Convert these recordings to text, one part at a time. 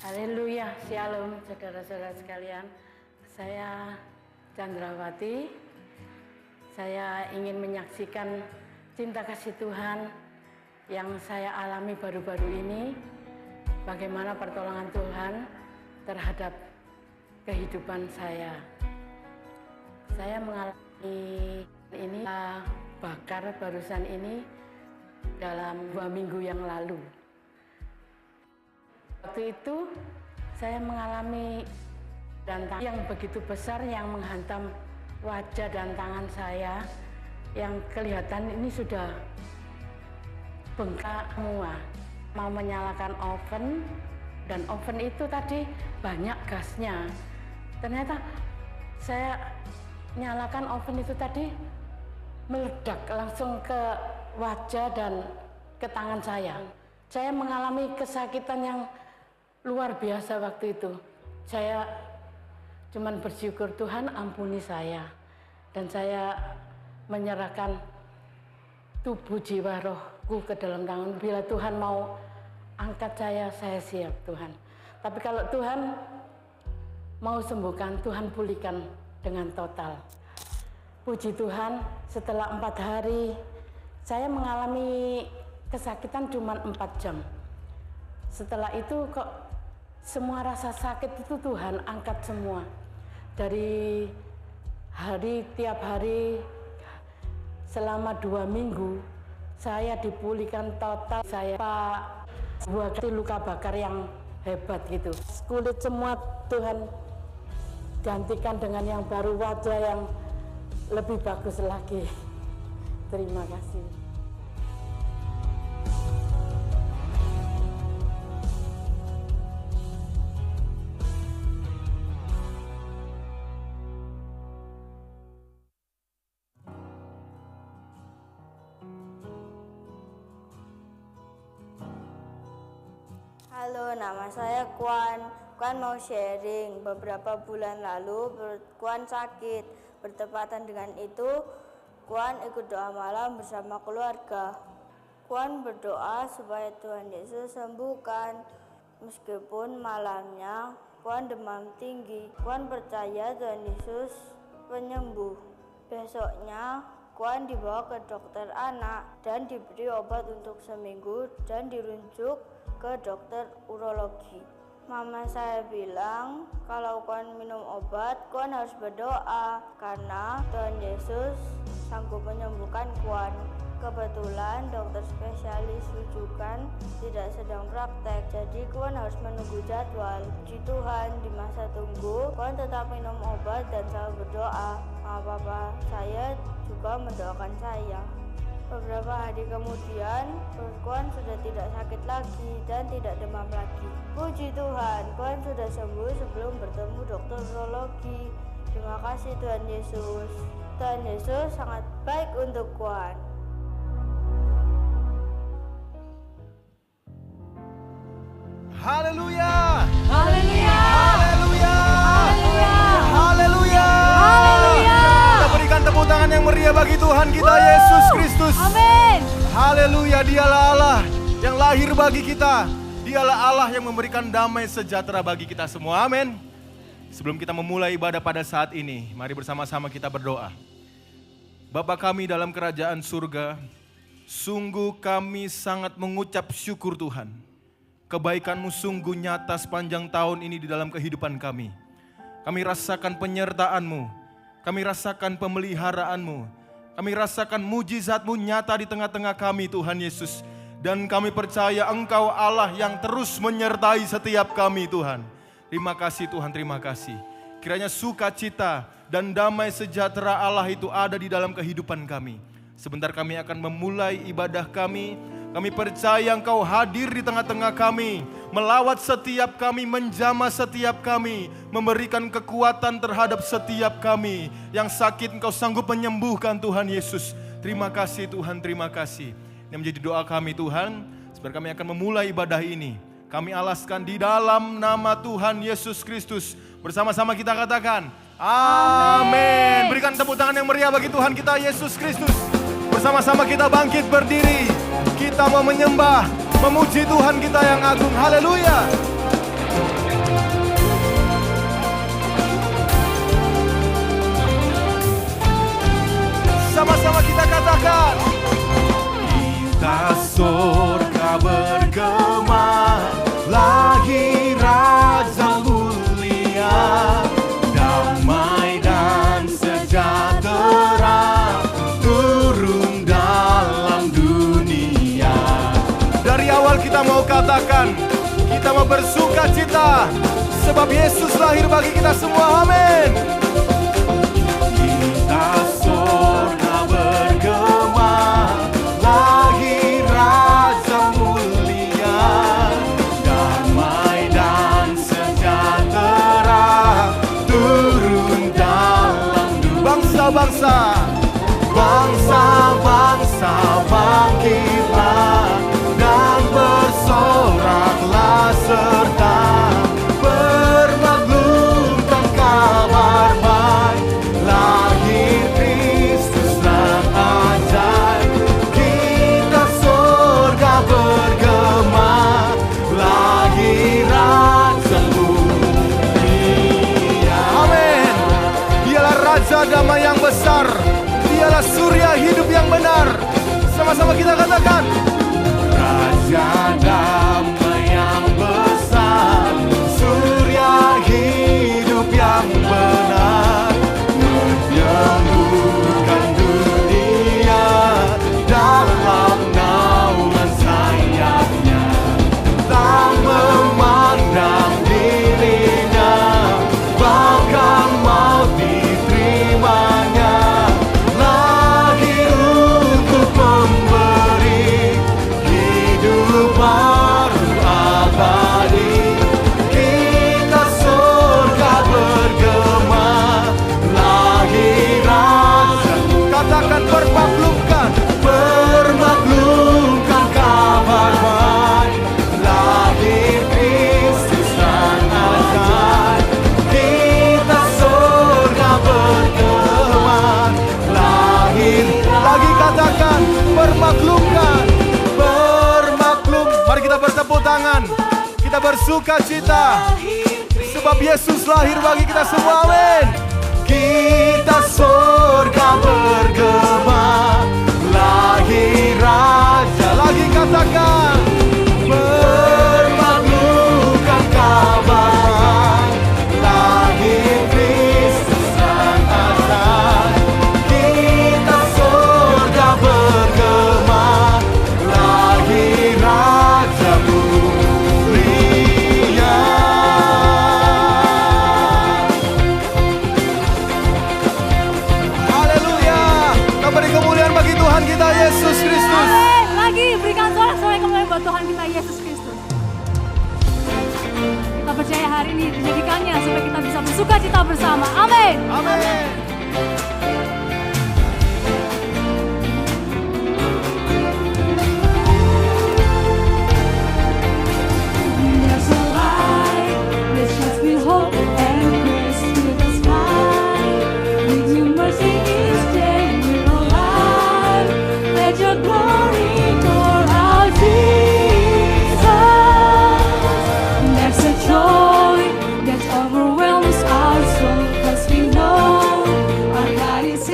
Haleluya, shalom saudara-saudara sekalian. Saya Chandrawati. Saya ingin menyaksikan cinta kasih Tuhan yang saya alami baru-baru ini. Bagaimana pertolongan Tuhan terhadap kehidupan saya. Saya mengalami ini bakar barusan ini dalam 2 minggu yang lalu. Waktu itu saya mengalami tantangan yang begitu besar yang menghantam wajah dan tangan saya, yang kelihatan ini sudah bengkak semua. Mau menyalakan oven, dan oven itu tadi banyak gasnya. Ternyata saya nyalakan oven itu tadi meledak langsung ke wajah dan ke tangan saya. Saya mengalami kesakitan yang luar biasa waktu itu. Saya cuman bersyukur, Tuhan ampuni saya. Dan saya menyerahkan tubuh, jiwa, rohku ke dalam tangan. Bila Tuhan mau angkat saya siap Tuhan. Tapi kalau Tuhan mau sembuhkan, Tuhan pulihkan dengan total. Puji Tuhan, setelah 4 hari saya mengalami kesakitan cuma 4 jam. Setelah itu kok semua rasa sakit itu Tuhan angkat semua. Dari tiap hari selama 2 minggu saya dipulihkan total. Saya buah luka bakar yang hebat gitu. Kulit semua Tuhan gantikan dengan yang baru, wajah yang lebih bagus lagi. Terima kasih. Halo, nama saya Kwan. Kwan mau sharing. Beberapa bulan lalu Kwan sakit. Bertepatan dengan itu, Kwan ikut doa malam bersama keluarga. Kwan berdoa supaya Tuhan Yesus sembuhkan. Meskipun malamnya Kwan demam tinggi, Kwan percaya Tuhan Yesus penyembuh. Besoknya Kwan dibawa ke dokter anak dan diberi obat untuk seminggu dan dirujuk ke dokter urologi. Mama saya bilang kalau Kwan minum obat, Kwan harus berdoa karena Tuhan Yesus sanggup menyembuhkan Kwan. Kebetulan dokter spesialis rujukan tidak sedang praktek, jadi Kwan harus menunggu jadwal. Puji Tuhan, di masa tunggu Kwan tetap minum obat dan selalu berdoa. Mama papa saya juga mendoakan saya. Beberapa hari kemudian, perut Kwan sudah tidak sakit lagi dan tidak demam lagi. Puji Tuhan, Kwan sudah sembuh sebelum bertemu dokter urologi. Terima kasih Tuhan Yesus. Tuhan Yesus sangat baik untuk Kwan. Haleluya! Haleluya! Haleluya! Haleluya! Haleluya! Haleluya! Kita berikan tepuk tangan yang meriah bagi Tuhan kita Yesus Kristus. Amin. Haleluya, Dialah Allah yang lahir bagi kita. Dialah Allah yang memberikan damai sejahtera bagi kita semua. Amin. Sebelum kita memulai ibadah pada saat ini, mari bersama-sama kita berdoa. Bapa kami dalam kerajaan surga, sungguh kami sangat mengucap syukur Tuhan. Kebaikan-Mu sungguh nyata sepanjang tahun ini di dalam kehidupan kami. Kami rasakan penyertaan-Mu, kami rasakan pemeliharaan-Mu, kami rasakan mujizat-Mu nyata di tengah-tengah kami Tuhan Yesus. Dan kami percaya Engkau Allah yang terus menyertai setiap kami Tuhan. Terima kasih Tuhan, terima kasih. Kiranya sukacita dan damai sejahtera Allah itu ada di dalam kehidupan kami. Sebentar kami akan memulai ibadah kami. Kami percaya Engkau hadir di tengah-tengah kami, melawat setiap kami, menjamah setiap kami, memberikan kekuatan terhadap setiap kami. Yang sakit Engkau sanggup menyembuhkan Tuhan Yesus. Terima kasih Tuhan, terima kasih. Ini menjadi doa kami Tuhan, sebab kami akan memulai ibadah ini. Kami alaskan di dalam nama Tuhan Yesus Kristus. Bersama-sama kita katakan, Amin. Berikan tepuk tangan yang meriah bagi Tuhan kita Yesus Kristus. Bersama-sama kita bangkit berdiri. Kita mau menyembah, memuji Tuhan kita yang agung. Haleluya. Sama-sama kita katakan. Kita surga bergema, lahir Raja mulia, damai dan sejahtera turun dalam dunia. Dari awal kita mau katakan, kita mau bersuka cita, sebab Yesus lahir bagi kita semua, amin. Kita surga bergema, lahir Raja mulia, damai dan sejahtera turun dalam dunia. Bangsa-bangsa, bangsa-bangsa bangkitlah dan bersoraklah serta bermaklumkan kabar baik, lahir Kristus dan ajaib. Kita surga bergema, lahir Raja mulia. Amin. Dialah Raja damai yang besar, dialah surya hidup yang benar. Sama-sama kita katakan. Raja damai yang besar, surya hidup yang benar, menyembuhkan dunia dalam naungan sayapnya. Tak memandang dirinya, bahkan maut diterimanya. Lahir untuk memberi hidup baru abadi. Kita surga bergema, lahir Raja. Katakan bermaklumkan, bermaklumkan kabar baik, lahir Kristus dan ajaib. Kita surga bergema, lahir. Lagi katakan bermaklumkan, bermaklum. Mari kita bertepuk tangan, kita bersuka cita, sebab Yesus lahir bagi kita semua, amin. Kita surga bergema, lahir Raja. Lagi katakan bermaklumkan kabar, lahir Kristus dan ajaib. Kita surga bergema, lahir Raja mulia. Haleluya. Kita beri kemuliaan bagi Tuhan kita Yesus Kristus. Amin. Lagi berikan sorak-sorai kemuliaan buat Tuhan kita Yesus Kristus. Kita percaya hari ini dijadikannya supaya kita bisa bersuka cita bersama. Amin. Amin. There's a light that shines with hope and grace to the sky. With your mercy each day we're alive. Let your glory pour out, Jesus. There's a joy that overwhelms our soul, 'cause we know our God is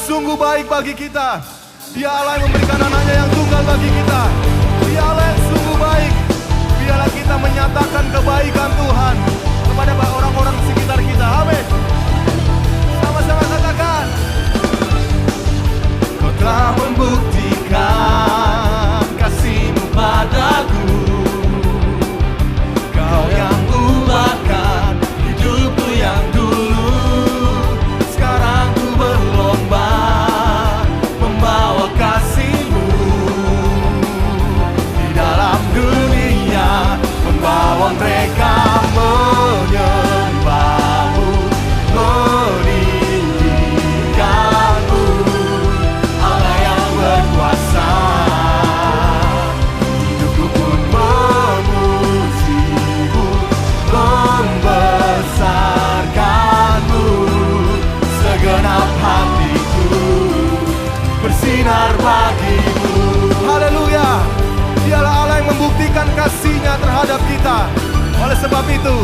sungguh baik bagi kita. Dia Allah yang memberikan anaknya yang tunggal bagi kita. Dia Allah yang sungguh baik. Biarlah kita menyatakan kebaikan Tuhan kepada orang-orang sekitar kita. Amin. Sama-sama katakan. Kau telah membuktikan kasih-Mu padaku. Kau yang ubahkan hidupku yang dulu. Sekarang ku berlomba membawa kasih-Mu di dalam dunia, membawa mereka menyembah-Mu, meninggikan-Mu, Allah yang berkuasa. Hidupku pun memuji-Mu, membesarkan-Mu, segenap hatiku bersinar bagi-Mu. Haleluya. Dialah Allah yang membuktikan kasih-Nya terhadap kita. Oleh sebab itu,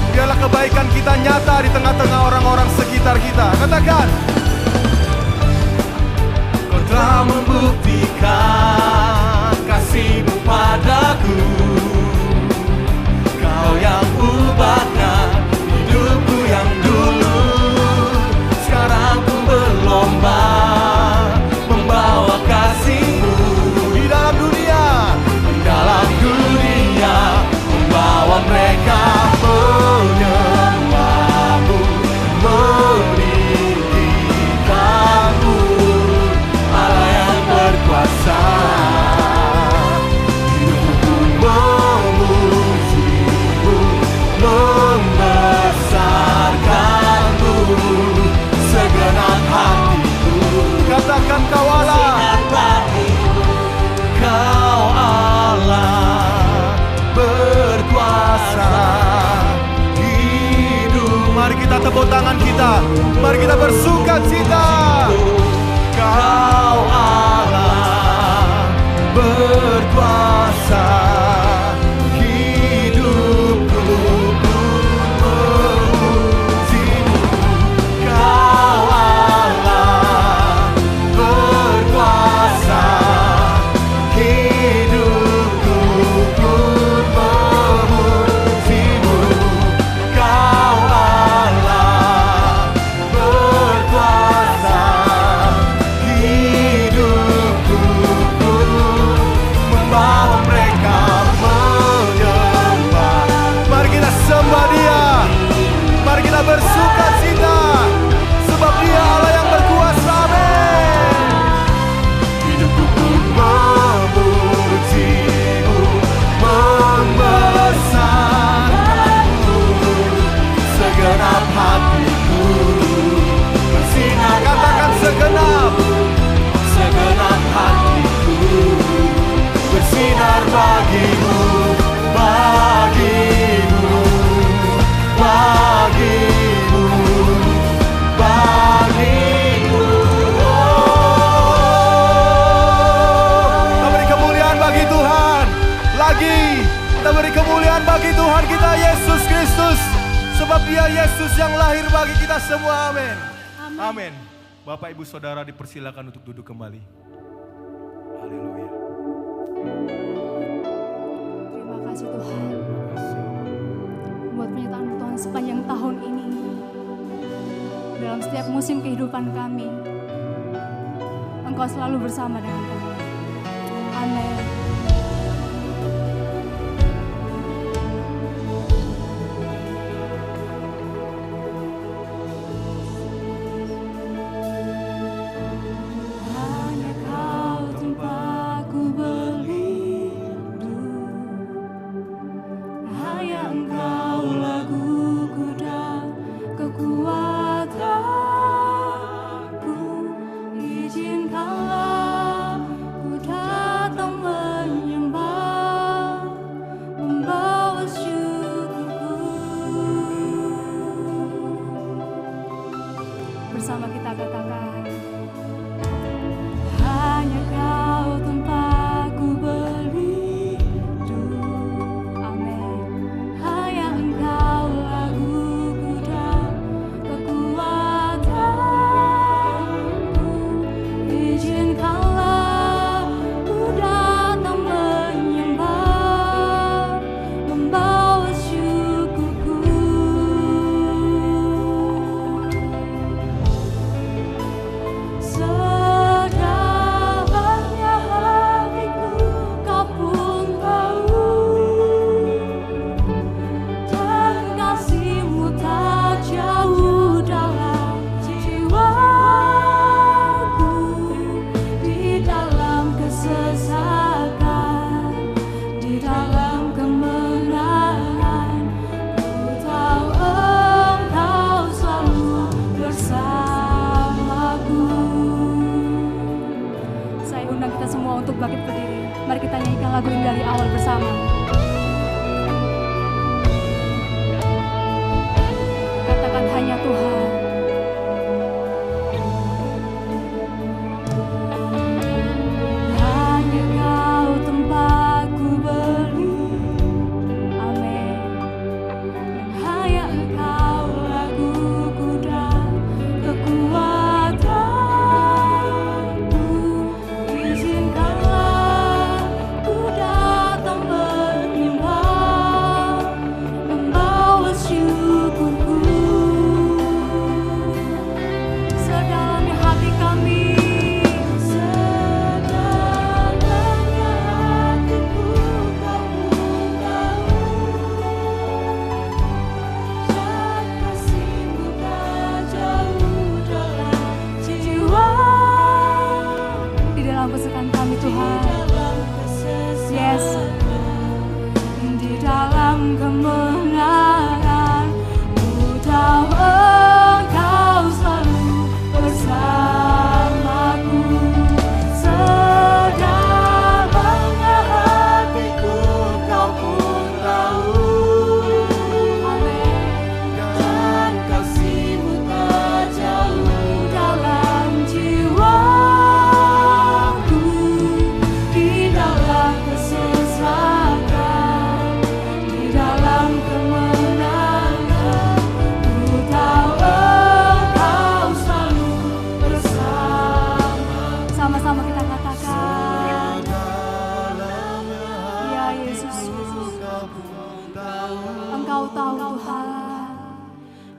biarlah kebaikan kita nyata di tengah-tengah orang-orang sekitar kita. Katakan. Kau telah membuktikan kasih-Mu padaku. Kau yang ubahkan hidupku yang dulu. Sekarang ku berlomba membawa kasih-Mu di dalam dunia, membawa mereka menyembah-Mu, meninggikan-Mu, Allah yang berkuasa. Hidupku memuji-Mu, membesarkan-Mu, segenap hatiku. Katakan kau Allah, kau Allah berkuasa hidup. Mari kita tepuk tangan kita, mari kita bersukacita. Kau Allah berkuasa hidupku memuji-Mu. Kau Allah berkuasa hidupku pun memuji-Mu. Kau Allah berkuasa hidupku pun membawa mereka menyembah. Mari kita sembah Dia, mari kita bersukacita, sebab Dia Allah yang berkuasa. Amin. Hidupku pun memuji-Mu, membesarkan-Mu, segenap hatiku bersinar. Katakan segenap, segenap hatiku bersinar bagi-Mu, bagi-Mu, bagi-Mu, bagi-Mu. Kita beri kemuliaan bagi Tuhan. Lagi kita beri kemuliaan bagi Tuhan kita Yesus Kristus, sebab Dia Yesus yang lahir bagi kita semua. Amin. Amin. Bapak Ibu Saudara dipersilakan untuk duduk kembali. Haleluya. Terima kasih Tuhan buat penyertaan Tuhan sepanjang tahun ini. Dalam setiap musim kehidupan kami, Engkau selalu bersama dengan kami. Amin. Hanya Kau tempatku berlindung, hanya Engkau laguku dan kekuatanku. Izinkanlah ku datang menyembah, membawa syukurku. Bersama kita katakan, hanya Kau tempatku berlindung. Amin. Hanya Engkau laguku dan kekuatanku.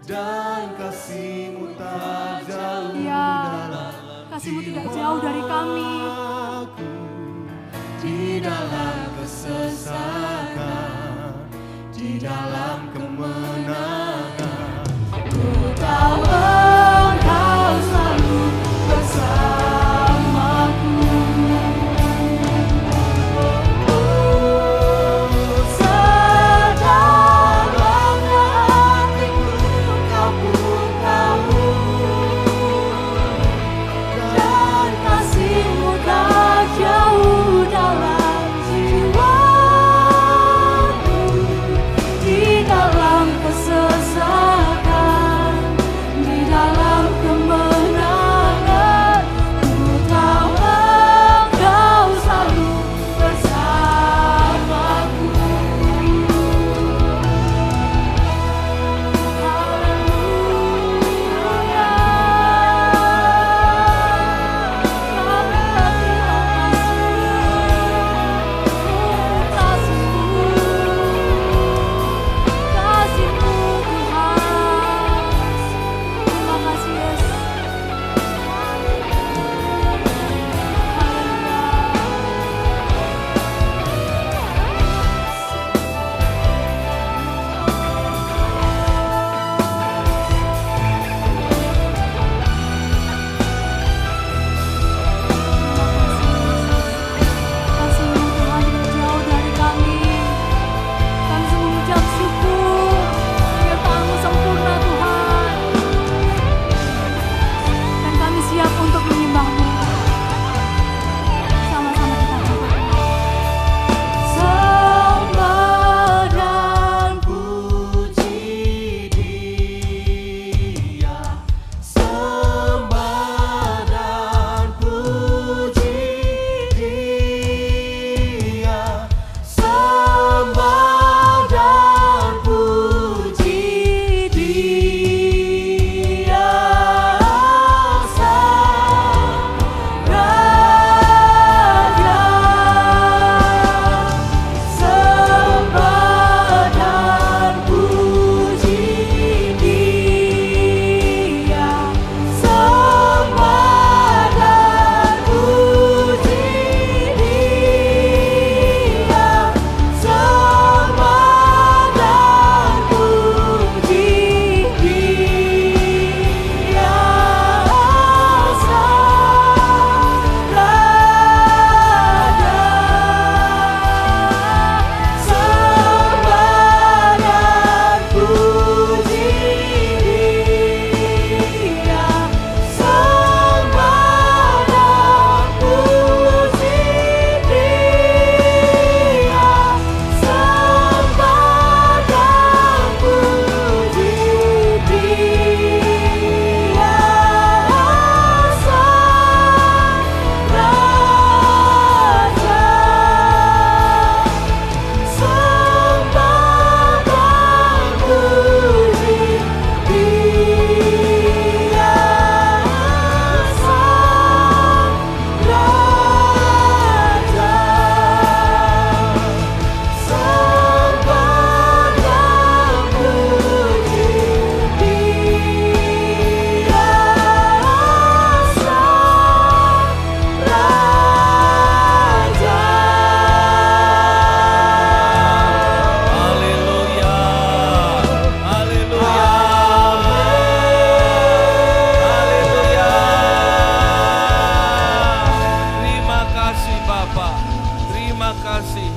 dan kasih-Mu tak jauh Ya, dalam kasih-Mu tidak jauh dari kami. jiwaku. Di dalam kesesakan, di dalam kemenangan, Ku tahu Engkau selalu bersamaku. Sedalamnya hatiku Kau pun tahu, dan kasih-Mu tak jauh dalam jiwaku. Di dalam kesesakan, di dalam kemenangan, ku tahu Engkau selalu bersamaku. Haleluya. Kasih-Mu Tuhan. Terima kasih Yesus. Kasih-Mu Tuhan tidak jauh dari kami. Kami sungguh mengucap syukur, penyertaan-Mu sempurna Tuhan. Dan kami siap untuk menyembah-Mu. Sama-sama kita katakan. Sembah dan puji Dia, sembah dan puji Dia, sembah dan puji Dia, Sang Raja. Sembah dan puji Dia, sembah dan puji Dia, sembah dan puji Dia, Sang Raja. Sembah dan puji Dia, sembah dan puji Dia, sembah dan puji Dia, Sang Raja. Sembah dan puji Dia, Sang Raja. Sembah dan puji Dia, Sang Raja. Haleluya. Haleluya. Haleluya. Terima kasih Bapa. Terima kasih.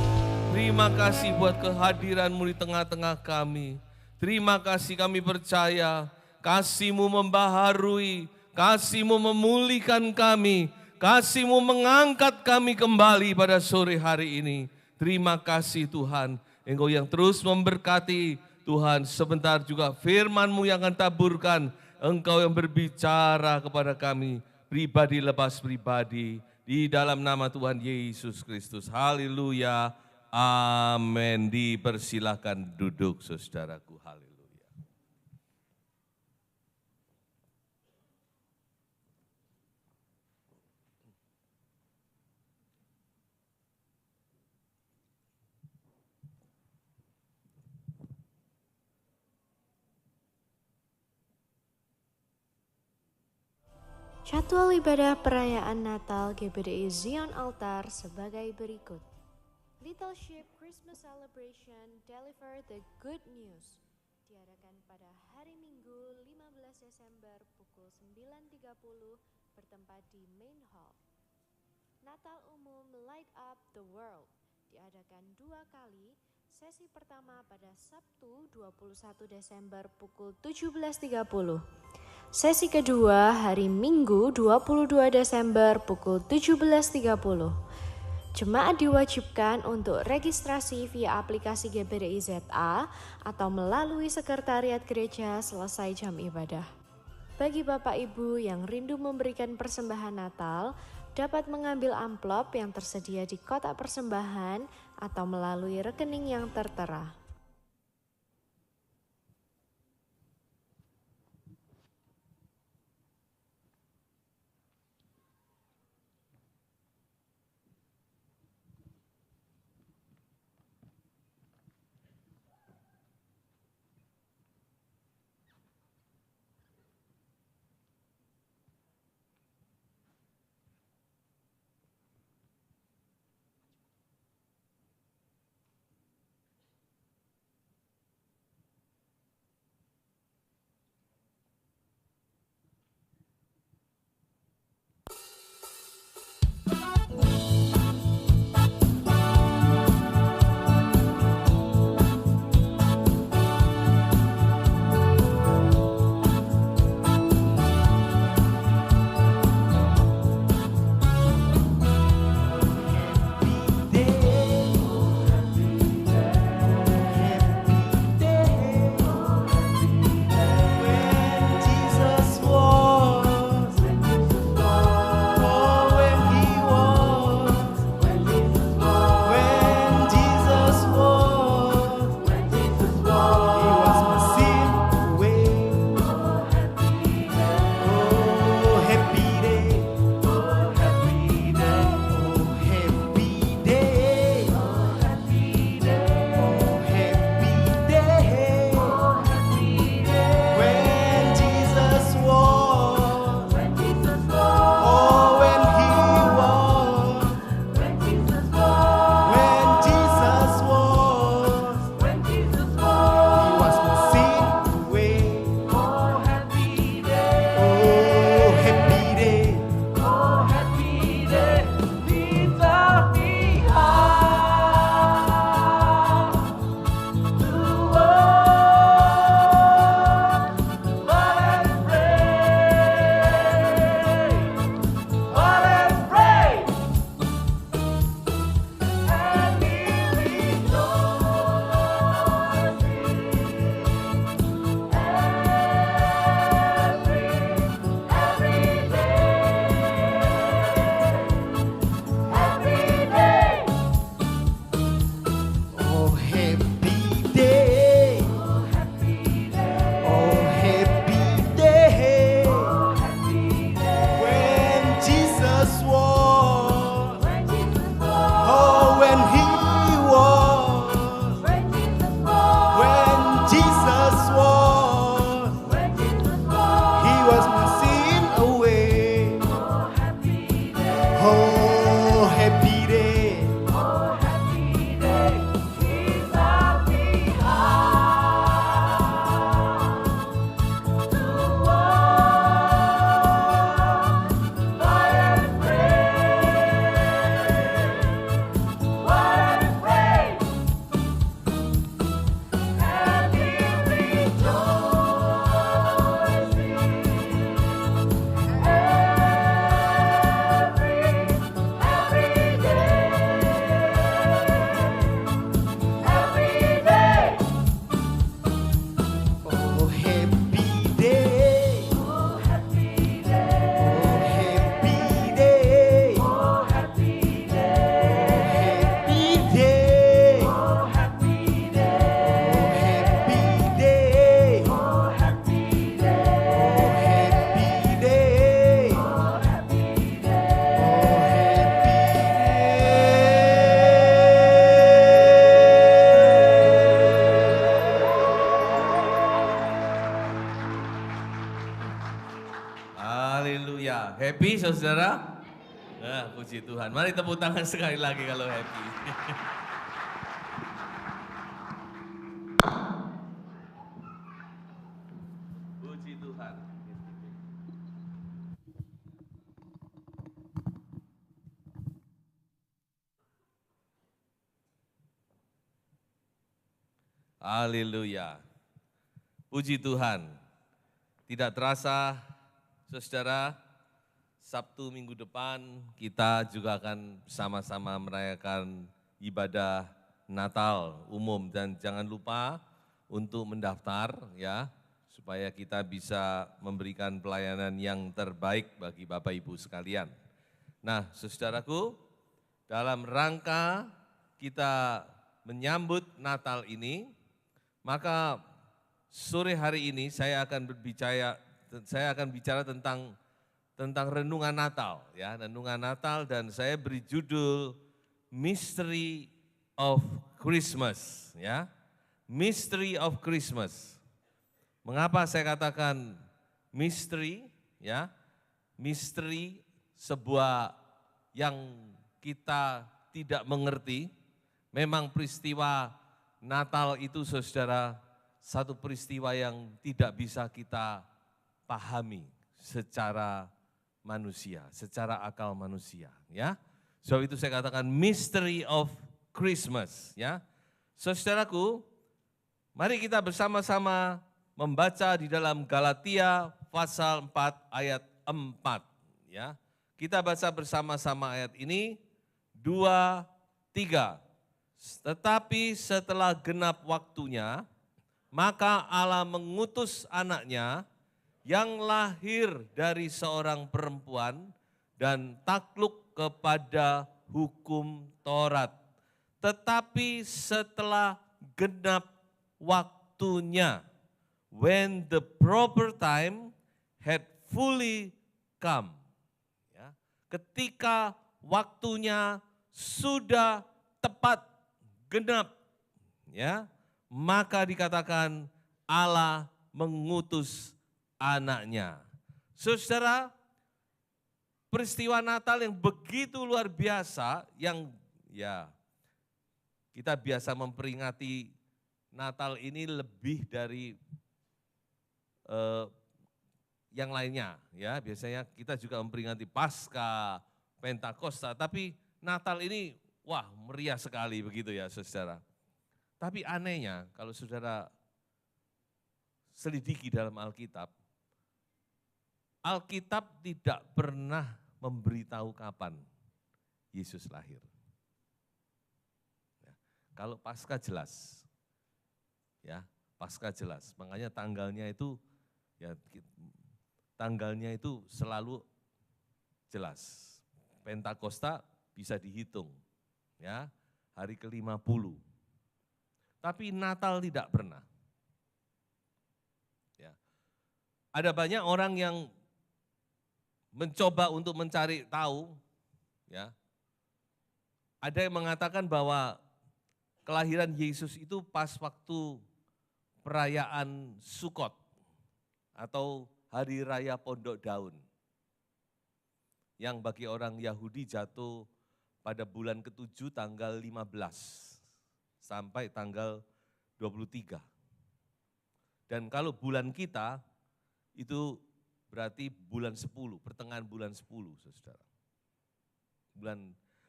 Terima kasih buat kehadiran-Mu di tengah-tengah kami. Terima kasih, kami percaya kasih-Mu membaharui, kasih-Mu memulihkan kami, kasih-Mu mengangkat kami kembali pada sore hari ini. Terima kasih Tuhan, Engkau yang terus memberkati. Tuhan, sebentar juga firman-Mu yang akan taburkan, Engkau yang berbicara kepada kami, pribadi lepas pribadi, di dalam nama Tuhan Yesus Kristus. Haleluya, amin. Dipersilahkan duduk saudaraku, haleluya. Jadwal ibadah perayaan Natal GBDI Zion Altar sebagai berikut. Little Sheep Christmas Celebration Deliver the Good News diadakan pada hari Minggu 15 Desember pukul 9.30 bertempat di Main Hall. Natal umum Light Up the World diadakan 2 kali. Sesi pertama pada Sabtu 21 Desember pukul 17.30. Sesi kedua hari Minggu 22 Desember pukul 17.30. Jemaat diwajibkan untuk registrasi via aplikasi GBDI ZA atau melalui sekretariat gereja selesai jam ibadah. Bagi Bapak Ibu yang rindu memberikan persembahan Natal, dapat mengambil amplop yang tersedia di kotak persembahan atau melalui rekening yang tertera. Haleluya. Happy saudara? Nah, puji Tuhan. Mari tepuk tangan sekali lagi kalau happy. Puji Tuhan. Haleluya. Puji Tuhan. Tidak terasa, saudara, Sabtu minggu depan kita juga akan sama-sama merayakan ibadah Natal umum. Dan jangan lupa untuk mendaftar ya, supaya kita bisa memberikan pelayanan yang terbaik bagi Bapak Ibu sekalian. Nah, saudaraku, dalam rangka kita menyambut Natal ini, maka sore hari ini saya akan bicara tentang renungan Natal ya, renungan Natal, dan saya beri judul Mystery of Christmas ya. Mystery of Christmas. Mengapa saya katakan mystery ya? Mystery sebuah yang kita tidak mengerti. Memang peristiwa Natal itu saudara, satu peristiwa yang tidak bisa kita pahami secara manusia, secara akal manusia ya. Sebab itu saya katakan mystery of Christmas ya. Saudaraku, mari kita bersama-sama membaca di dalam Galatia pasal 4 ayat 4 ya. Kita baca bersama-sama ayat ini, 2, 3. Tetapi setelah genap waktunya, maka Allah mengutus anaknya yang lahir dari seorang perempuan dan takluk kepada hukum Taurat. Tetapi setelah genap waktunya, when the proper time had fully come. Ya, ketika waktunya sudah tepat genap, ya, maka dikatakan Allah mengutus anaknya. Saudara, peristiwa Natal yang begitu luar biasa, yang ya kita biasa memperingati Natal ini lebih dari yang lainnya, ya. Biasanya kita juga memperingati Paskah, Pentakosta, tapi Natal ini wah meriah sekali begitu ya saudara. Tapi anehnya kalau saudara selidiki dalam Alkitab, Alkitab tidak pernah memberitahu kapan Yesus lahir. Ya, kalau Paskah jelas, ya Paskah jelas, makanya tanggalnya itu ya tanggalnya itu selalu jelas. Pentakosta bisa dihitung, ya hari ke-50. Tapi Natal tidak pernah. Ya. Ada banyak orang yang mencoba untuk mencari tahu, ya. Ada yang mengatakan bahwa kelahiran Yesus itu pas waktu perayaan Sukot atau Hari Raya Pondok Daun, yang bagi orang Yahudi jatuh pada bulan ke-7 tanggal 15 sampai tanggal 23. Dan kalau bulan kita itu berarti bulan 10, pertengahan bulan 10, saudara.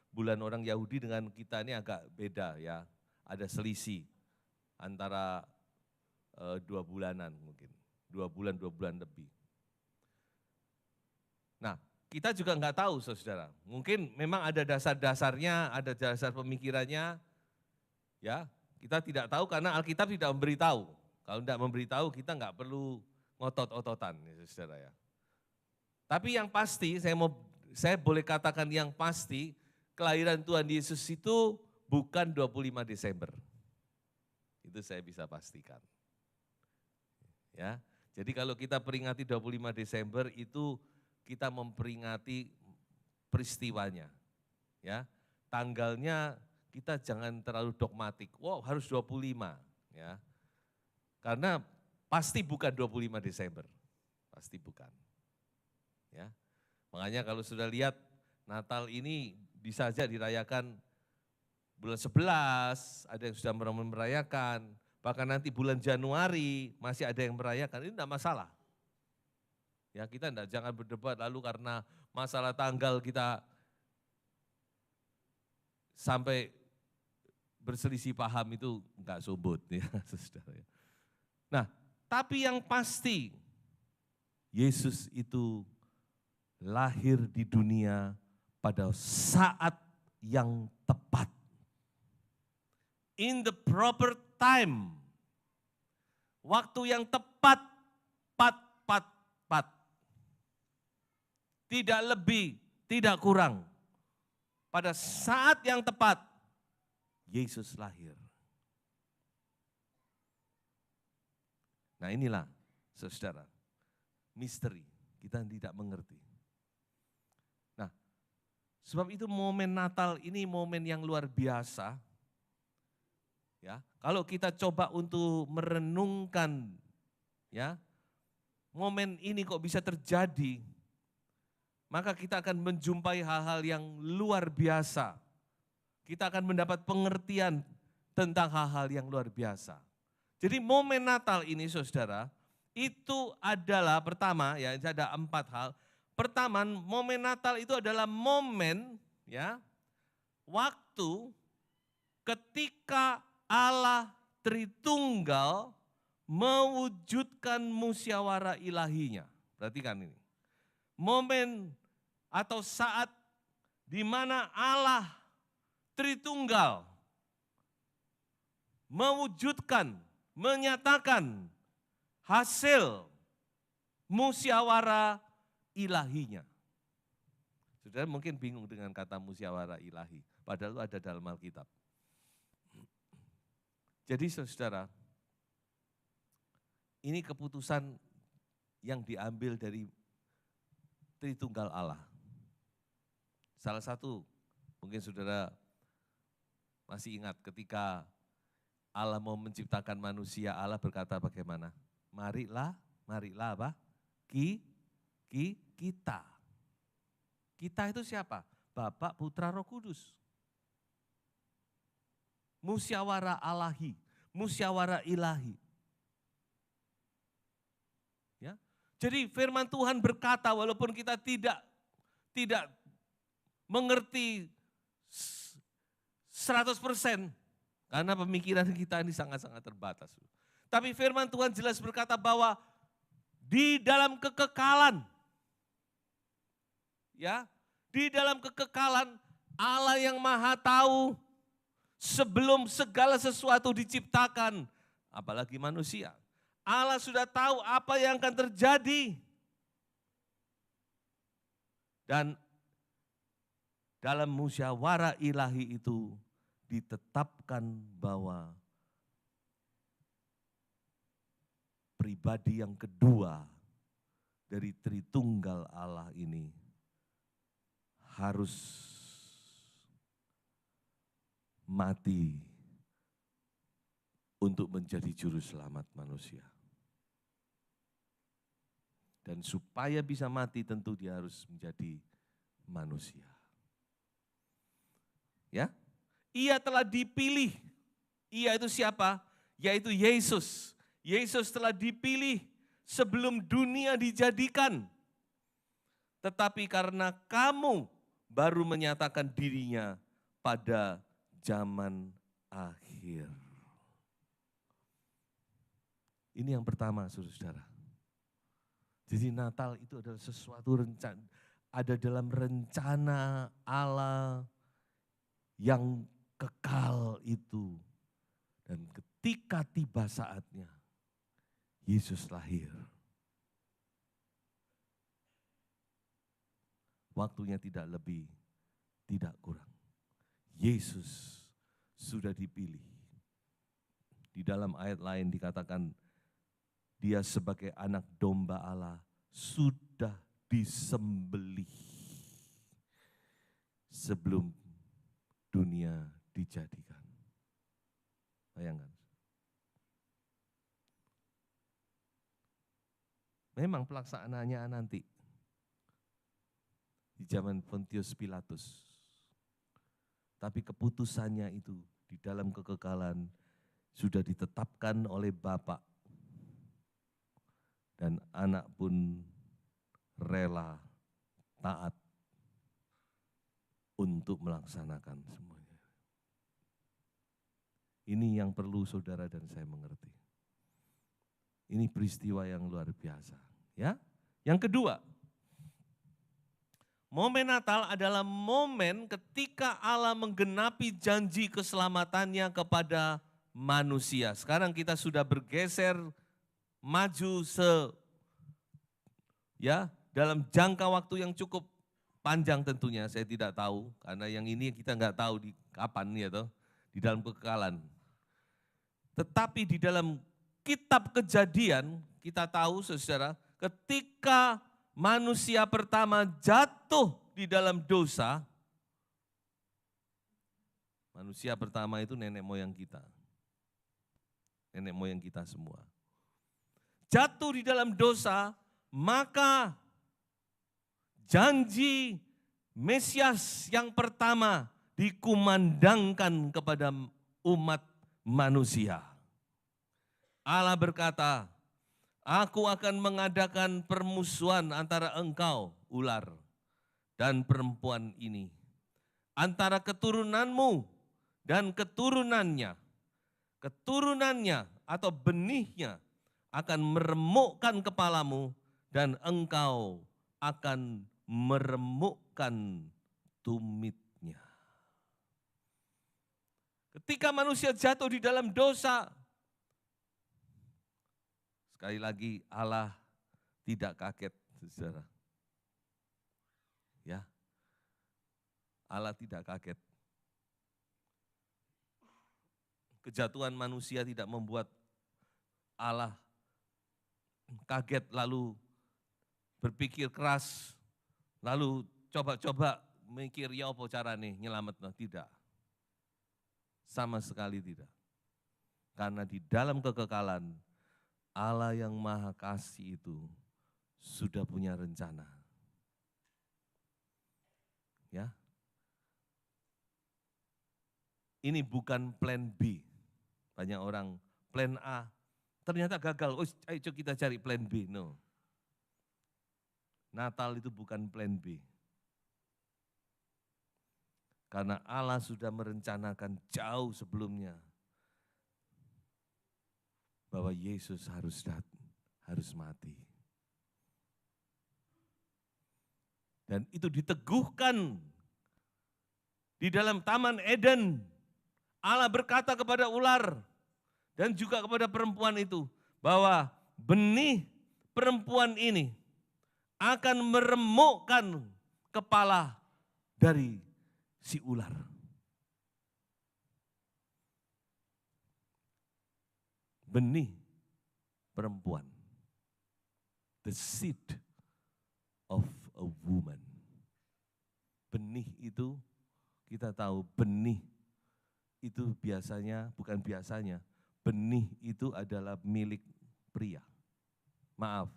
Bulan orang Yahudi dengan kita ini agak beda ya, ada selisih antara 2 bulanan mungkin, 2 bulan lebih. Nah, kita juga enggak tahu saudara, mungkin memang ada dasar-dasarnya, ada dasar pemikirannya, ya kita tidak tahu karena Alkitab tidak memberitahu. Kalau tidak memberitahu kita enggak perlu ngotot-ototan ya saudara ya. Tapi yang pasti, saya boleh katakan yang pasti, kelahiran Tuhan Yesus itu bukan 25 Desember. Itu saya bisa pastikan. Ya, jadi kalau kita peringati 25 Desember itu kita memperingati peristiwanya. Ya, tanggalnya kita jangan terlalu dogmatik. Wow, harus 25, ya. Karena pasti bukan 25 Desember. Pasti bukan. Ya. Makanya kalau sudah lihat Natal ini bisa saja dirayakan bulan 11, ada yang sudah merayakan, bahkan nanti bulan Januari masih ada yang merayakan, ini tidak masalah. Ya, kita jangan berdebat lalu karena masalah tanggal kita sampai berselisih paham itu enggak sumbut ya, Saudara. Nah, tapi yang pasti Yesus itu lahir di dunia pada saat yang tepat. In the proper time. Waktu yang tepat, pat. Tidak lebih, tidak kurang. Pada saat yang tepat, Yesus lahir. Nah inilah, saudara, misteri. Kita tidak mengerti. Nah, sebab itu momen Natal ini momen yang luar biasa. Ya, kalau kita coba untuk merenungkan, ya, momen ini kok bisa terjadi, maka kita akan menjumpai hal-hal yang luar biasa. Kita akan mendapat pengertian tentang hal-hal yang luar biasa. Jadi momen Natal ini, saudara, itu adalah pertama, ya ada 4 hal. Pertama, momen Natal itu adalah momen, ya, waktu ketika Allah Tritunggal mewujudkan musyawarah ilahinya. Perhatikan ini. Momen atau saat di mana Allah Tritunggal mewujudkan, menyatakan hasil musyawarah ilahinya. Saudara mungkin bingung dengan kata musyawarah ilahi, padahal itu ada dalam Alkitab. Jadi saudara, ini keputusan yang diambil dari Tritunggal Allah. Salah satu, mungkin saudara masih ingat ketika Allah mau menciptakan manusia, Allah berkata bagaimana? Marilah apa? Kita. Kita itu siapa? Bapa, Putra, Roh Kudus. Musyawarah Alahi, musyawarah ilahi. Ya. Jadi firman Tuhan berkata walaupun kita tidak mengerti 100%, karena pemikiran kita ini sangat-sangat terbatas. Tapi firman Tuhan jelas berkata bahwa di dalam kekekalan, ya, di dalam kekekalan Allah yang Maha Tahu sebelum segala sesuatu diciptakan, apalagi manusia. Allah sudah tahu apa yang akan terjadi. Dan dalam musyawarah ilahi itu ditetapkan bahwa pribadi yang kedua dari Tritunggal Allah ini harus mati untuk menjadi juru selamat manusia. Dan supaya bisa mati tentu dia harus menjadi manusia. Ya, ia telah dipilih. Ia itu siapa? Yaitu Yesus. Yesus telah dipilih sebelum dunia dijadikan. Tetapi karena kamu baru menyatakan dirinya pada zaman akhir. Ini yang pertama, saudara. Jadi Natal itu adalah sesuatu rencana, ada dalam rencana Allah yang kekal itu. Dan ketika tiba saatnya, Yesus lahir. Waktunya tidak lebih, tidak kurang. Yesus sudah dipilih. Di dalam ayat lain dikatakan, dia sebagai anak domba Allah sudah disembelih sebelum dunia dijadikan. Bayangkan. Memang pelaksanaannya nanti. di zaman Pontius Pilatus. Tapi keputusannya itu di dalam kekekalan sudah ditetapkan oleh Bapa. Dan anak pun rela taat untuk melaksanakan semuanya. Ini yang perlu saudara dan saya mengerti. Ini peristiwa yang luar biasa, ya. Yang kedua, momen Natal adalah momen ketika Allah menggenapi janji keselamatannya kepada manusia. Sekarang kita sudah bergeser maju dalam jangka waktu yang cukup panjang tentunya, saya tidak tahu, karena yang ini kita nggak tahu di kapan ya toh, di dalam kekekalan. Tetapi di dalam kitab Kejadian kita tahu saudara, ketika manusia pertama jatuh di dalam dosa, manusia pertama itu nenek moyang kita. Nenek moyang kita semua. Jatuh di dalam dosa, maka janji Mesias yang pertama dikumandangkan kepada umat manusia. Allah berkata, aku akan mengadakan permusuhan antara engkau, ular, dan perempuan ini. Antara keturunanmu dan keturunannya. Keturunannya atau benihnya akan meremukkan kepalamu dan engkau akan meremukkan tumitnya. Ketika manusia jatuh di dalam dosa, sekali lagi Allah tidak kaget, saudara. Ya, Allah tidak kaget. Kejatuhan manusia tidak membuat Allah kaget lalu berpikir keras, lalu coba-coba mikir ya apa carane nyelametno, tidak. Sama sekali tidak. Karena di dalam kekekalan Allah yang Maha Kasih itu sudah punya rencana. Ya. Ini bukan plan B. Banyak orang plan A, ternyata gagal. Oh, ayo kita cari plan B. No. Natal itu bukan plan B. Karena Allah sudah merencanakan jauh sebelumnya bahwa Yesus harus mati. Dan itu diteguhkan di dalam Taman Eden. Allah berkata kepada ular dan juga kepada perempuan itu bahwa benih perempuan ini akan meremukkan kepala dari si ular. Benih perempuan. The seed of a woman. Benih itu kita tahu benih itu biasanya, bukan biasanya, benih itu adalah milik pria. Maaf,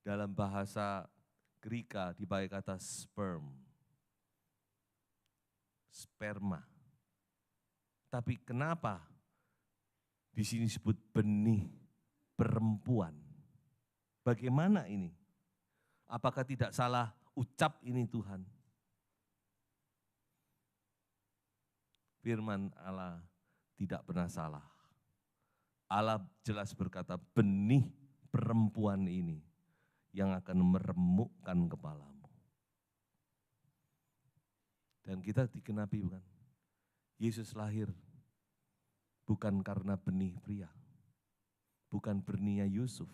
dalam bahasa Greka dipakai kata sperm. Sperma. Tapi kenapa di sini disebut benih perempuan? Bagaimana ini? Apakah tidak salah ucap ini Tuhan? Firman Allah tidak pernah salah. Allah jelas berkata, benih perempuan ini yang akan meremukkan kepalamu. Dan kita dikenapi bukan? Yesus lahir bukan karena benih pria, bukan benihnya Yusuf.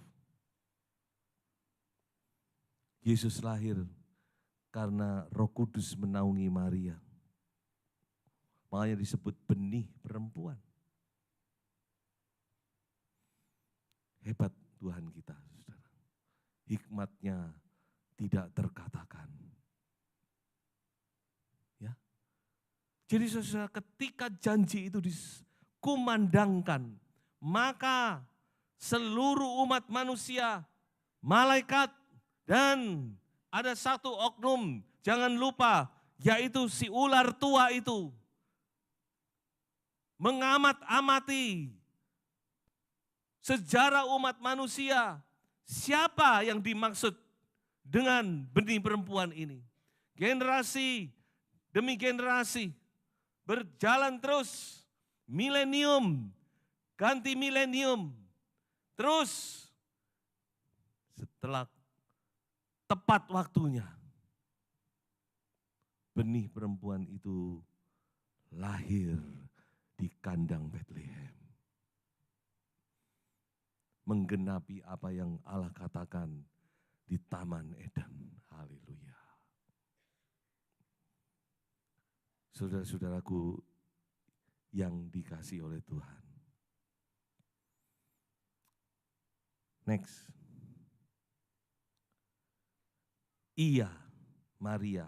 Yesus lahir karena Roh Kudus menaungi Maria. Makanya disebut benih perempuan. Hebat Tuhan kita, saudara. Hikmatnya tidak terkatakan. Ya. Jadi saudara, ketika janji itu dikumandangkan, maka seluruh umat manusia, malaikat dan ada satu oknum, jangan lupa, yaitu si ular tua itu. Mengamat-amati sejarah umat manusia, siapa yang dimaksud dengan benih perempuan ini. Generasi demi generasi berjalan terus, milenium ganti milenium. Terus setelah tepat waktunya, benih perempuan itu lahir di kandang Bethlehem. Menggenapi apa yang Allah katakan di Taman Eden. Haleluya. Saudara-saudaraku yang dikasihi oleh Tuhan. Next. Iya, Maria.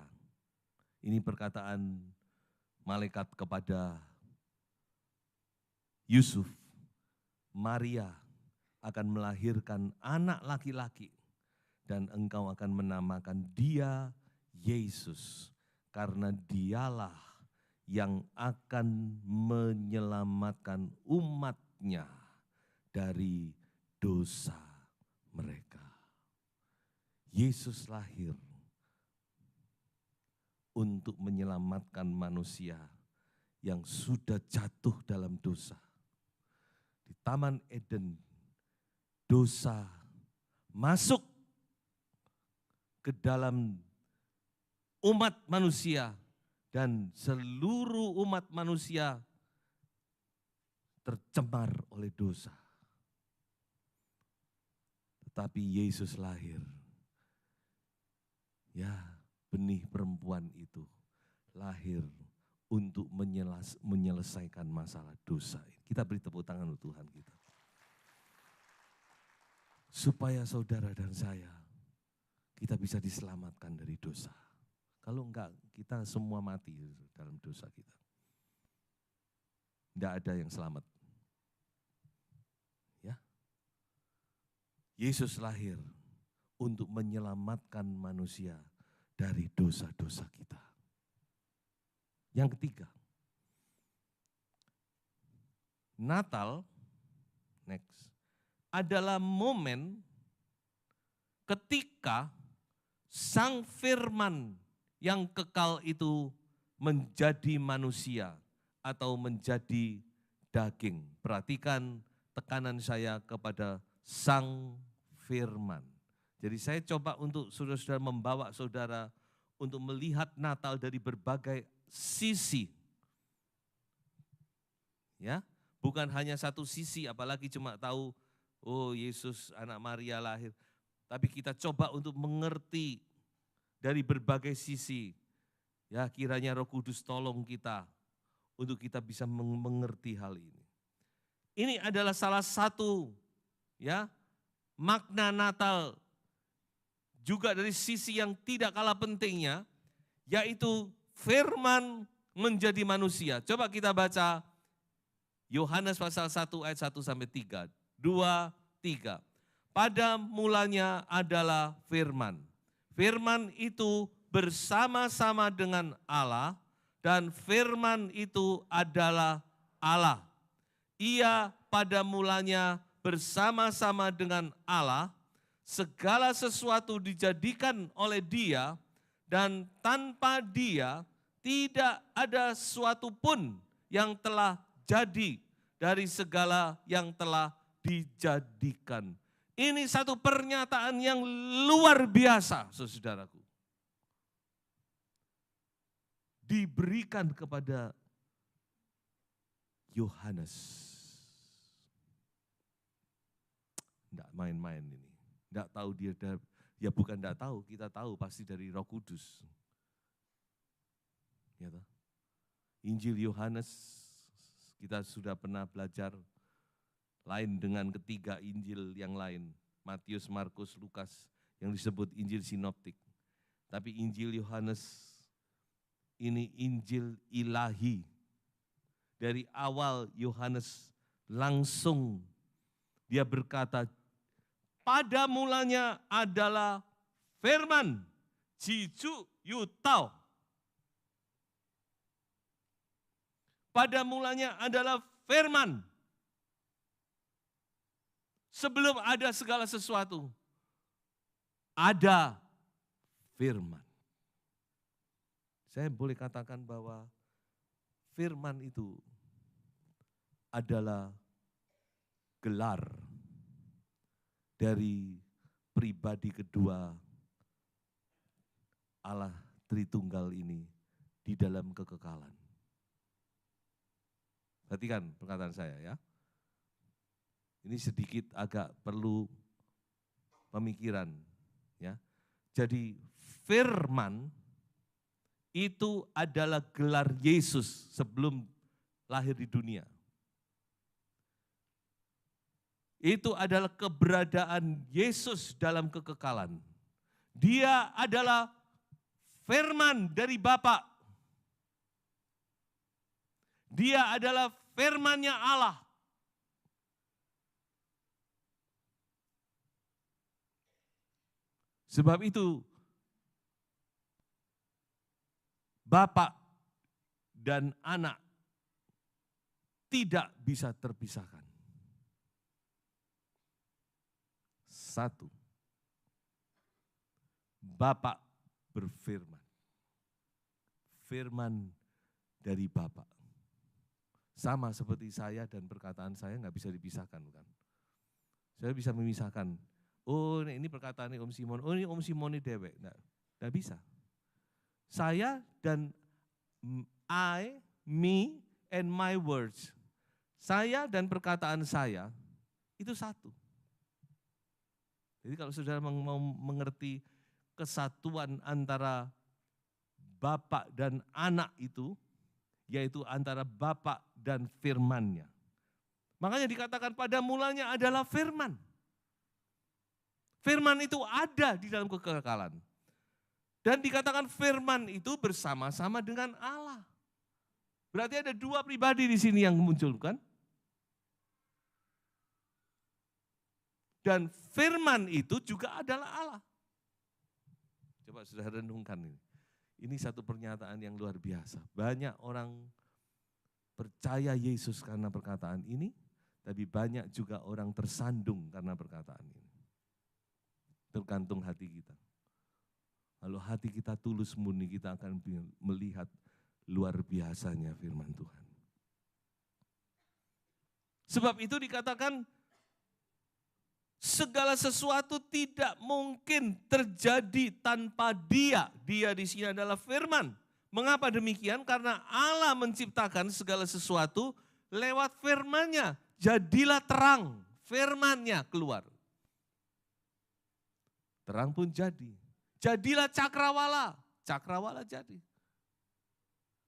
Ini perkataan malaikat kepada Yusuf. Maria akan melahirkan anak laki-laki dan engkau akan menamakan dia Yesus, karena dialah yang akan menyelamatkan umatnya dari dosa mereka. Yesus lahir untuk menyelamatkan manusia yang sudah jatuh dalam dosa. Di Taman Eden, dosa masuk ke dalam umat manusia dan seluruh umat manusia tercemar oleh dosa. Tetapi Yesus lahir. Ya, benih perempuan itu lahir untuk menyelesaikan masalah dosa. Kita beri tepuk tangan untuk Tuhan kita. Supaya saudara dan saya, kita bisa diselamatkan dari dosa. Kalau enggak, kita semua mati dalam dosa kita. Tidak ada yang selamat. Ya, Yesus lahir untuk menyelamatkan manusia dari dosa-dosa kita. Yang ketiga, Natal, next, adalah momen ketika Sang Firman yang kekal itu menjadi manusia atau menjadi daging. Perhatikan tekanan saya kepada Sang Firman. Jadi saya coba untuk saudara-saudara membawa saudara untuk melihat Natal dari berbagai sisi. Ya, bukan hanya satu sisi, apalagi cuma tahu oh Yesus anak Maria lahir. Tapi kita coba untuk mengerti dari berbagai sisi. Ya, kiranya Roh Kudus tolong kita untuk kita bisa mengerti hal ini. Ini adalah salah satu ya makna Natal juga dari sisi yang tidak kalah pentingnya, yaitu firman menjadi manusia. Coba kita baca Yohanes pasal 1 ayat 1 sampai 3. 2, 3. Pada mulanya adalah firman. Firman itu bersama-sama dengan Allah dan firman itu adalah Allah. Ia pada mulanya bersama-sama dengan Allah. Segala sesuatu dijadikan oleh Dia dan tanpa Dia tidak ada sesuatu pun yang telah jadi dari segala yang telah dijadikan. Ini satu pernyataan yang luar biasa, saudaraku. Diberikan kepada Yohanes. Tidak main-main ini. Tidak tahu dia, ya bukan tidak tahu, kita tahu pasti dari Roh Kudus. Ya, Injil Yohanes kita sudah pernah belajar, lain dengan ketiga Injil yang lain, Matius, Markus, Lukas, yang disebut Injil Sinoptik. Tapi Injil Yohanes ini Injil ilahi. Dari awal Yohanes langsung dia berkata, pada mulanya adalah firman. Jiju Yutao. Pada mulanya adalah firman. Sebelum ada segala sesuatu, ada firman. Saya boleh katakan bahwa firman itu adalah gelar dari pribadi kedua Allah Tritunggal ini di dalam kekekalan. Perhatikan perkataan saya ya. Ini sedikit agak perlu pemikiran ya. Jadi firman itu adalah gelar Yesus sebelum lahir di dunia. Itu adalah keberadaan Yesus dalam kekekalan. Dia adalah firman dari Bapa. Dia adalah firman-Nya Allah. Sebab itu Bapa dan Anak tidak bisa terpisahkan. Satu, Bapa berfirman. Firman dari Bapa. Sama seperti saya dan perkataan saya nggak bisa dipisahkan, bukan? Saya bisa memisahkan. Oh ini perkataan Om Simon, oh ini Om Simon ini dewek. Nggak bisa. Saya dan I, me, and my words. Saya dan perkataan saya itu satu. Jadi kalau saudara mau mengerti kesatuan antara Bapa dan Anak itu, yaitu antara Bapa dan firman-Nya. Makanya dikatakan pada mulanya adalah firman. Firman itu ada di dalam kekekalan. Dan dikatakan firman itu bersama-sama dengan Allah. Berarti ada dua pribadi di sini yang muncul, kan? Dan firman itu juga adalah Allah. Coba sudah renungkan ini. Ini satu pernyataan yang luar biasa. Banyak orang percaya Yesus karena perkataan ini, tapi banyak juga orang tersandung karena perkataan ini. Tergantung hati kita. Kalau hati kita tulus murni, kita akan melihat luar biasanya firman Tuhan. Sebab itu dikatakan segala sesuatu tidak mungkin terjadi tanpa Dia. Dia di sini adalah firman. Mengapa demikian? Karena Allah menciptakan segala sesuatu lewat firman-Nya. Jadilah terang, firman-Nya keluar. Terang pun jadi. Jadilah cakrawala, cakrawala jadi.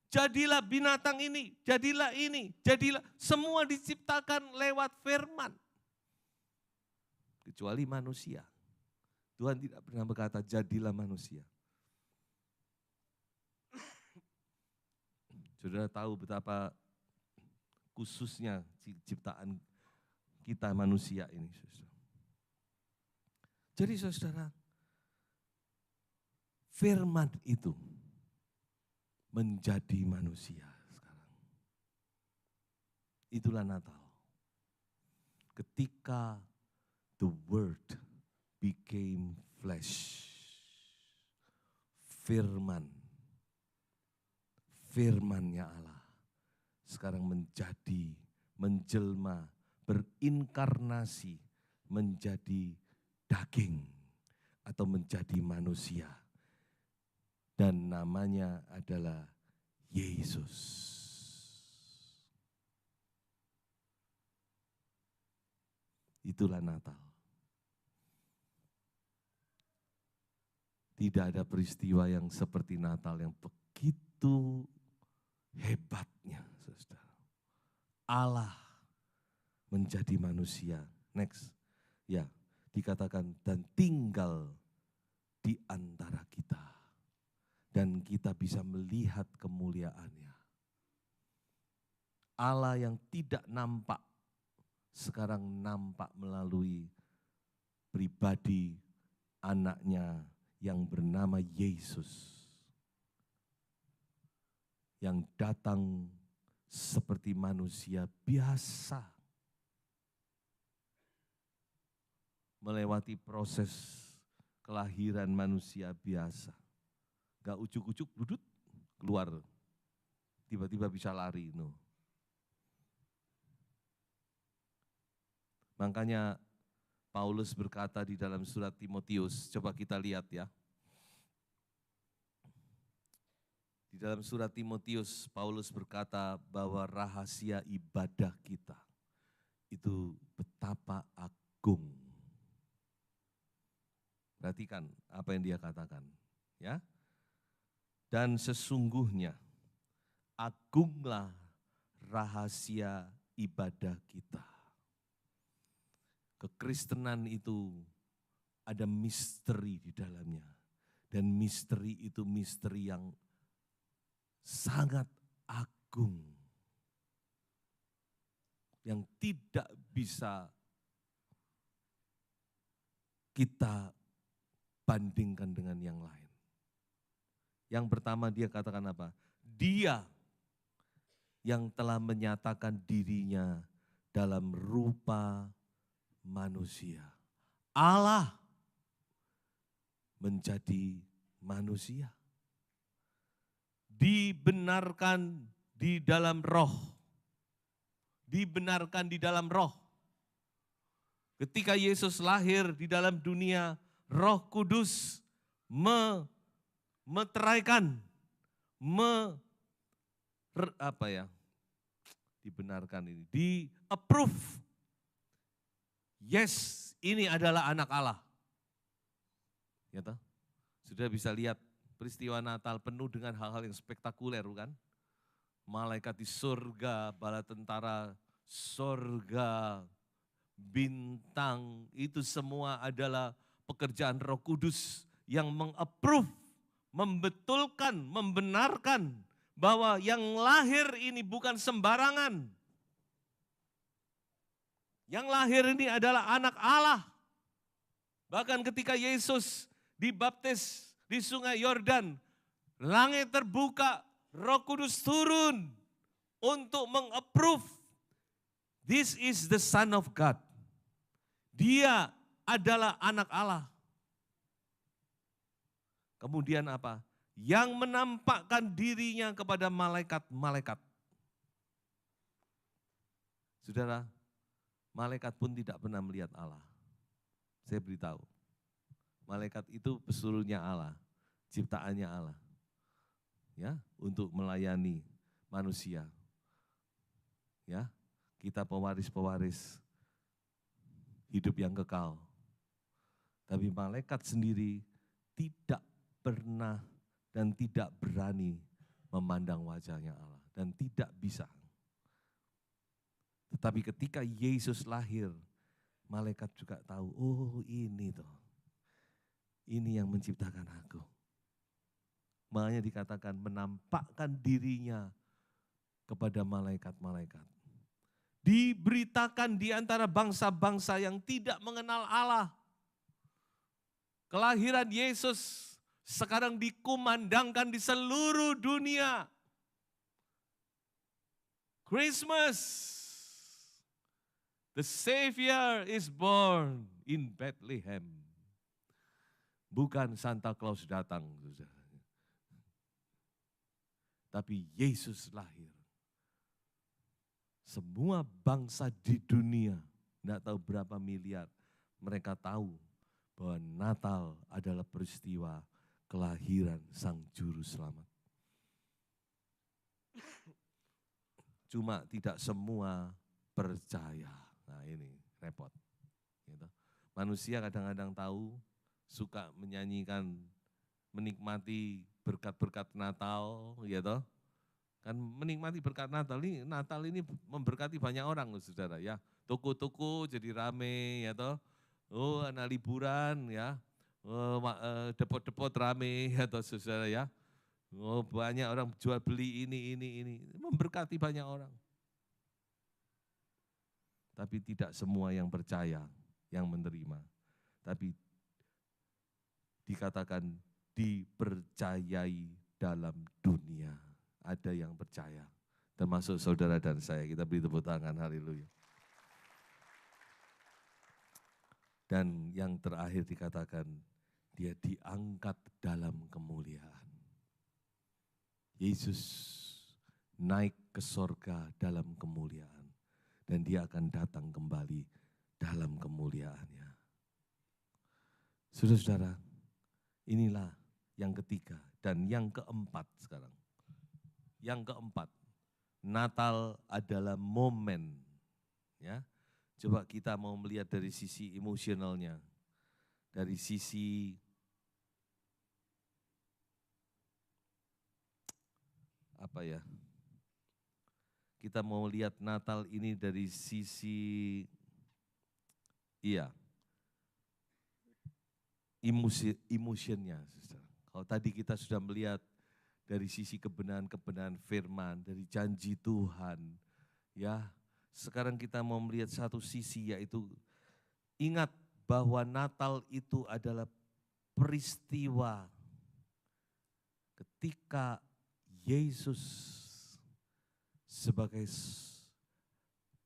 Jadilah binatang ini, jadilah semua diciptakan lewat firman. Kecuali manusia. Tuhan tidak pernah berkata jadilah manusia. Saudara tahu betapa khususnya ciptaan kita manusia ini. Jadi saudara, firman itu menjadi manusia sekarang. Itulah Natal. Ketika the Word became flesh. Firman-Nya Allah sekarang menjelma, berinkarnasi, menjadi daging atau menjadi manusia. Dan namanya adalah Yesus. Itulah Natal. Tidak ada peristiwa yang seperti Natal yang begitu hebatnya, saudara. Allah menjadi manusia. Next. Ya, dikatakan dan tinggal di antara kita. Dan kita bisa melihat kemuliaannya. Allah yang tidak nampak, sekarang nampak melalui pribadi anaknya yang bernama Yesus, yang datang seperti manusia biasa, melewati proses kelahiran manusia biasa. Gak ujuk-ujuk dudut keluar, tiba-tiba bisa lari. No. Makanya Paulus berkata di dalam surat Timotius, coba kita lihat ya. Di dalam surat Timotius, Paulus berkata bahwa rahasia ibadah kita itu betapa agung. Perhatikan apa yang dia katakan, ya. Dan sesungguhnya agunglah rahasia ibadah kita. Kekristenan itu ada misteri di dalamnya. Dan misteri itu misteri yang sangat agung. Yang tidak bisa kita bandingkan dengan yang lain. Yang pertama dia katakan apa? Dia yang telah menyatakan dirinya dalam rupa manusia. Allah menjadi manusia. Dibenarkan di dalam roh. Dibenarkan di dalam roh. Ketika Yesus lahir di dalam dunia, Roh Kudus meteraikan, dibenarkan ini, di-approve. Yes, ini adalah anak Allah. Ya toh? Sudah bisa lihat peristiwa Natal penuh dengan hal-hal yang spektakuler, bukan? Malaikat di surga, bala tentara surga, bintang, itu semua adalah pekerjaan Roh Kudus yang meng-approve, membetulkan, membenarkan bahwa yang lahir ini bukan sembarangan. Yang lahir ini adalah anak Allah. Bahkan ketika Yesus dibaptis di sungai Yordan, langit terbuka, Roh Kudus turun untuk meng-approve. This is the Son of God. Dia adalah anak Allah. Kemudian apa? Yang menampakkan dirinya kepada malaikat-malaikat. Saudara, malaikat pun tidak pernah melihat Allah. Saya beritahu, malaikat itu pesuruhnya Allah, ciptaannya Allah. Ya, untuk melayani manusia. Ya, kita pewaris-pewaris hidup yang kekal. Tapi malaikat sendiri tidak pernah dan tidak berani memandang wajahnya Allah. Dan tidak bisa. Tetapi ketika Yesus lahir, malaikat juga tahu, oh ini toh. Ini yang menciptakan aku. Makanya dikatakan menampakkan dirinya kepada malaikat-malaikat. Diberitakan di antara bangsa-bangsa yang tidak mengenal Allah. Kelahiran Yesus sekarang dikumandangkan di seluruh dunia. Christmas, the Savior is born in Bethlehem. Bukan Santa Claus datang, tapi Yesus lahir. Semua bangsa di dunia, tidak tahu berapa miliar, mereka tahu bahwa Natal adalah peristiwa kelahiran Sang Juru Selamat. Cuma tidak semua percaya. Nah ini repot. Gitu. Manusia kadang-kadang tahu, suka menyanyikan, menikmati berkat-berkat Natal, gitu. Kan menikmati berkat Natal ini memberkati banyak orang, saudara ya. Toko-toko jadi rame, ya toh. Oh, anak liburan ya. Depot-depot rame, ya toh, saudara ya. Oh, banyak orang jual beli ini, memberkati banyak orang. Tapi tidak semua yang percaya, yang menerima. Tapi dikatakan dipercayai dalam dunia. Ada yang percaya, termasuk saudara dan saya. Kita beri tepuk tangan, haleluya. Dan yang terakhir dikatakan, dia diangkat dalam kemuliaan. Yesus naik ke sorga dalam kemuliaan. Dan dia akan datang kembali dalam kemuliaannya. Saudara-saudara, inilah yang ketiga dan yang keempat sekarang. Yang keempat, Natal adalah momen. Ya, coba kita mau melihat dari sisi emosionalnya, dari sisi apa ya? Kita mau lihat Natal ini dari sisi emotionnya. Kalau tadi kita sudah melihat dari sisi kebenaran-kebenaran firman, dari janji Tuhan, ya. Sekarang kita mau melihat satu sisi, yaitu ingat bahwa Natal itu adalah peristiwa ketika Yesus sebagai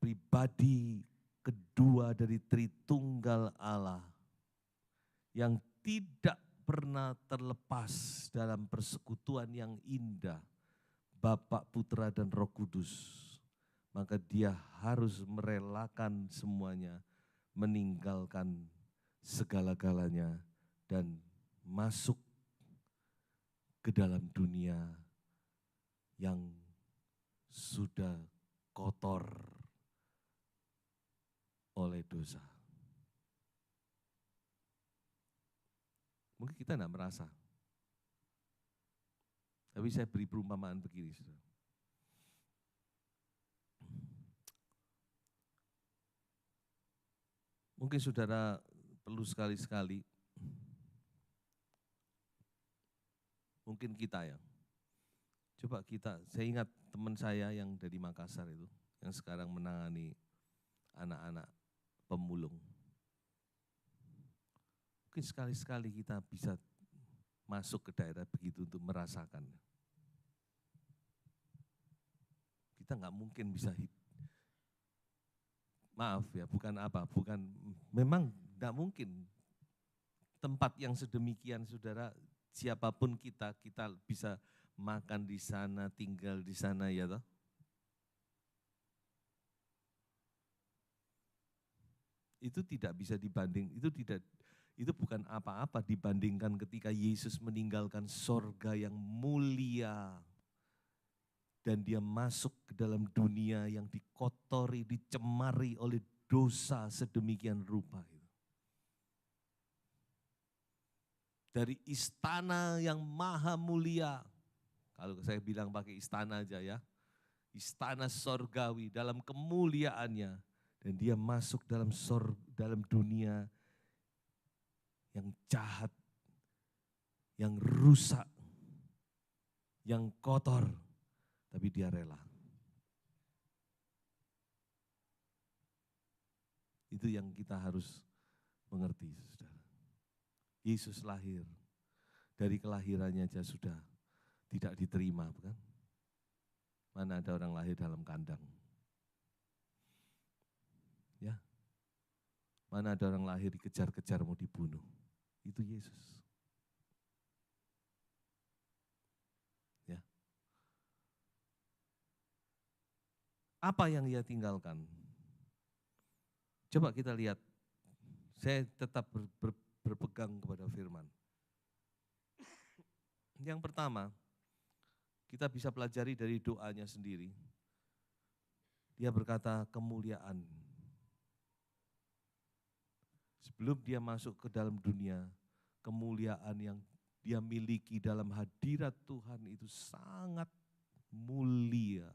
pribadi kedua dari Tritunggal Allah yang tidak pernah terlepas dalam persekutuan yang indah Bapa, Putra, dan Roh Kudus. Maka dia harus merelakan semuanya, meninggalkan segala-galanya dan masuk ke dalam dunia yang sudah kotor oleh dosa. Mungkin kita tidak merasa. Tapi saya beri perumpamaan begini, saudara. Mungkin saudara perlu sekali-sekali, mungkin kita ya, coba kita, saya ingat teman saya yang dari Makassar itu, yang sekarang menangani anak-anak pemulung. Mungkin sekali-sekali kita bisa masuk ke daerah begitu untuk merasakan. Kita nggak mungkin bisa memang nggak mungkin tempat yang sedemikian, saudara, siapapun kita bisa makan di sana, tinggal di sana, ya toh. Itu tidak bisa dibanding, itu bukan apa-apa dibandingkan ketika Yesus meninggalkan sorga yang mulia dan dia masuk ke dalam dunia yang dikotori, dicemari oleh dosa sedemikian rupa. Dari istana yang maha mulia, kalau saya bilang pakai istana aja ya, istana sorgawi dalam kemuliaannya, dan dia masuk dalam dunia yang jahat, yang rusak, yang kotor, tapi dia rela. Itu yang kita harus mengerti, saudara. Yesus lahir, dari kelahirannya aja sudah tidak diterima, bukan? Mana ada orang lahir dalam kandang? Ya, mana ada orang lahir dikejar-kejar mau dibunuh? Itu Yesus. Ya. Apa yang dia tinggalkan? Coba kita lihat. Saya tetap berpegang kepada firman. Yang pertama, kita bisa pelajari dari doanya sendiri. Dia berkata kemuliaan. Sebelum dia masuk ke dalam dunia, kemuliaan yang dia miliki dalam hadirat Tuhan itu sangat mulia.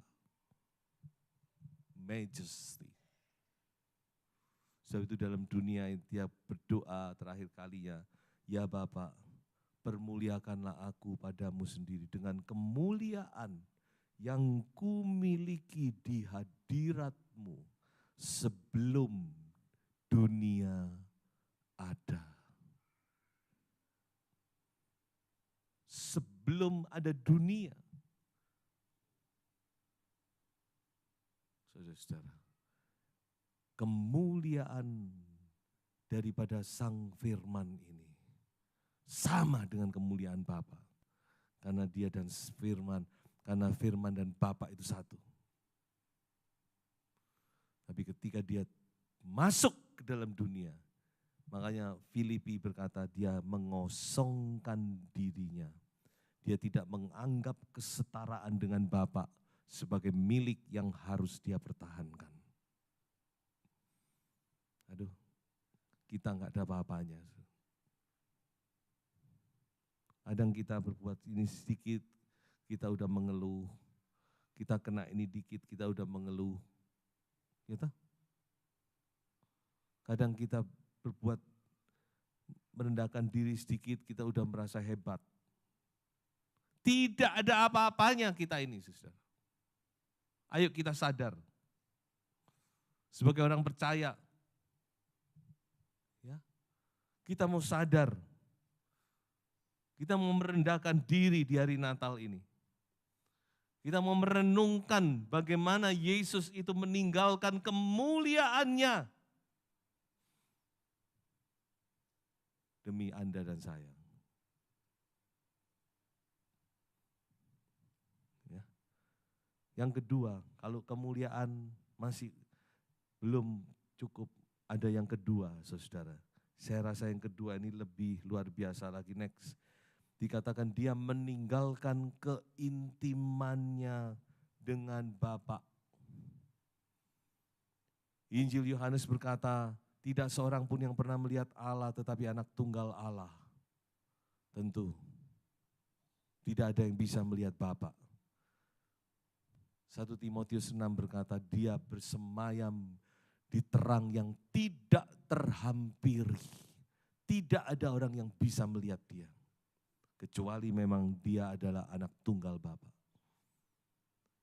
Majesty. Sebab itu dalam dunia dia berdoa terakhir kalinya, ya Bapa, permuliakanlah aku padamu sendiri dengan kemuliaan yang kumiliki di hadiratmu sebelum dunia ada. sebelum ada dunia. Saudara-saudara, kemuliaan daripada Sang Firman ini sama dengan kemuliaan Bapa. Karena dia dan Firman, karena Firman dan Bapa itu satu. Tapi ketika dia masuk ke dalam dunia, makanya Filipi berkata dia mengosongkan dirinya. Dia tidak menganggap kesetaraan dengan Bapa sebagai milik yang harus dia pertahankan. Aduh, kita enggak ada apa-apanya. Kadang kita berbuat ini sedikit, kita udah mengeluh. Kita kena ini dikit, kita udah mengeluh. Gitu? Kadang kita berbuat merendahkan diri sedikit, kita udah merasa hebat. Tidak ada apa-apanya kita ini, saudara. Ayo kita sadar. Sebagai orang percaya, ya, kita mau sadar. Kita mau merendahkan diri di hari Natal ini. Kita mau merenungkan bagaimana Yesus itu meninggalkan kemuliaannya demi Anda dan saya. Ya. Yang kedua, kalau kemuliaan masih belum cukup, ada yang kedua, saudara. Saya rasa yang kedua ini lebih luar biasa lagi. Next. Dikatakan dia meninggalkan keintimannya dengan Bapa. Injil Yohanes berkata, tidak seorang pun yang pernah melihat Allah tetapi anak tunggal Allah. Tentu, tidak ada yang bisa melihat Bapa. 1 Timotius 6 berkata, dia bersemayam di terang yang tidak terhampiri. Tidak ada orang yang bisa melihat dia. Kecuali memang dia adalah anak tunggal Bapa.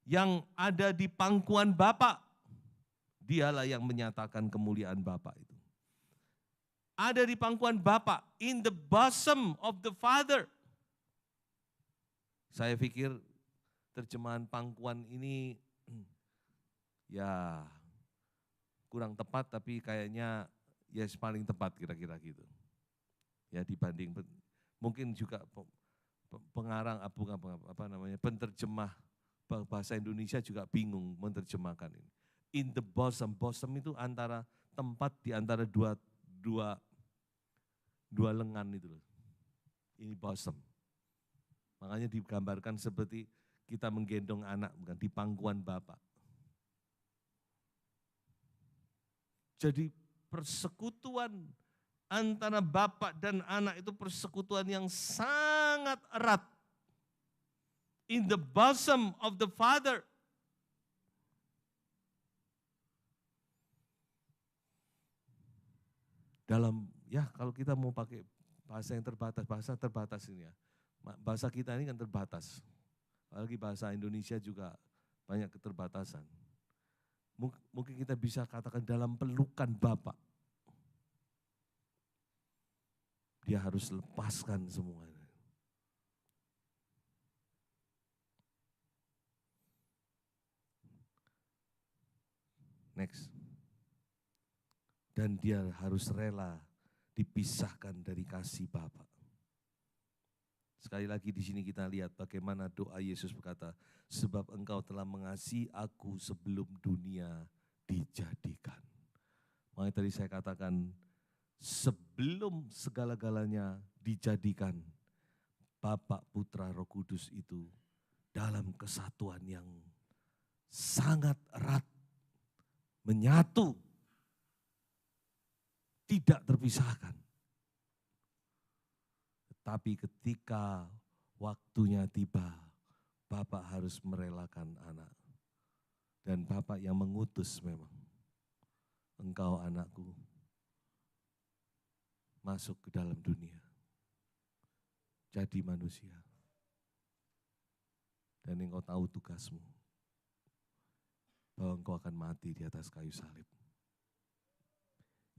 Yang ada di pangkuan Bapa, dialah yang menyatakan kemuliaan Bapa itu. Ada di pangkuan Bapa, in the bosom of the Father. Saya pikir terjemahan pangkuan ini ya kurang tepat, tapi kayaknya ya paling tepat kira-kira gitu. Ya dibanding mungkin juga pengarang penterjemah bahasa Indonesia juga bingung menerjemahkan ini. In the bosom, bosom itu antara tempat di antara dua lengan itu loh. Ini bosom. Makanya digambarkan seperti kita menggendong anak, bukan di pangkuan Bapa. Jadi persekutuan antara Bapak dan anak itu persekutuan yang sangat erat. In the bosom of the Father. Dalam, ya kalau kita mau pakai bahasa yang terbatas ini ya. Bahasa kita ini kan terbatas. Apalagi bahasa Indonesia juga banyak keterbatasan. Mungkin kita bisa katakan dalam pelukan Bapak. Dia harus lepaskan semuanya. Next. Dan dia harus rela dipisahkan dari kasih Bapa. Sekali lagi di sini kita lihat bagaimana doa Yesus berkata, sebab engkau telah mengasihi aku sebelum dunia dijadikan. Makanya tadi saya katakan, sebelum segala-galanya dijadikan, Bapa, Putra, Roh Kudus itu dalam kesatuan yang sangat erat, menyatu, tidak terpisahkan. Tetapi ketika waktunya tiba, Bapa harus merelakan anak. Dan Bapa yang mengutus memang, engkau anakku, masuk ke dalam dunia, jadi manusia. Dan engkau tahu tugasmu, bahwa engkau akan mati di atas kayu salib.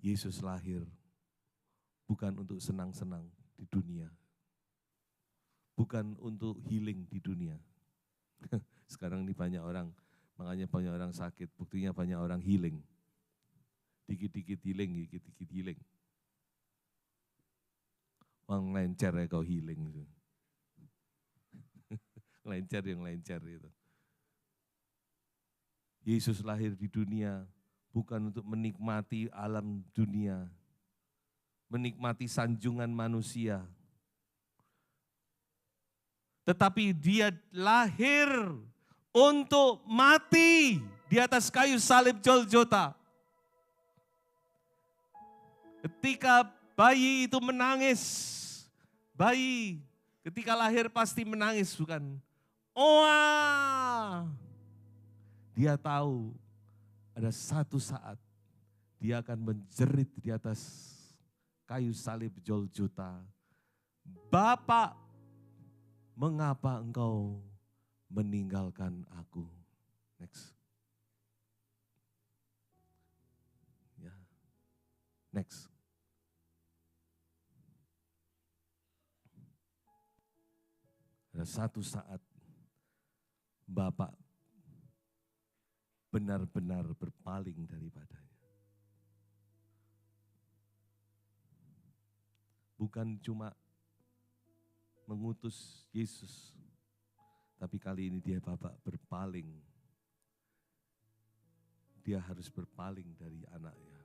Yesus lahir bukan untuk senang-senang di dunia, bukan untuk healing di dunia. Sekarang ini banyak orang, makanya banyak orang sakit, buktinya banyak orang healing. Dikit-dikit healing, dikit-dikit healing. Wang lencer ya kau healing. Lencer yang lencer itu. Yesus lahir di dunia bukan untuk menikmati alam dunia, menikmati sanjungan manusia. Tetapi dia lahir untuk mati di atas kayu salib Golgota. Ketika bayi itu menangis, bayi ketika lahir pasti menangis, bukan? Wah, dia tahu ada satu saat dia akan menjerit di atas kayu salib Golgota. Bapa, mengapa engkau meninggalkan aku? Next. Ya. Next. Ada satu saat Bapak benar-benar berpaling daripadanya. Bukan cuma mengutus Yesus, tapi kali ini dia Bapak berpaling. Dia harus berpaling dari anaknya.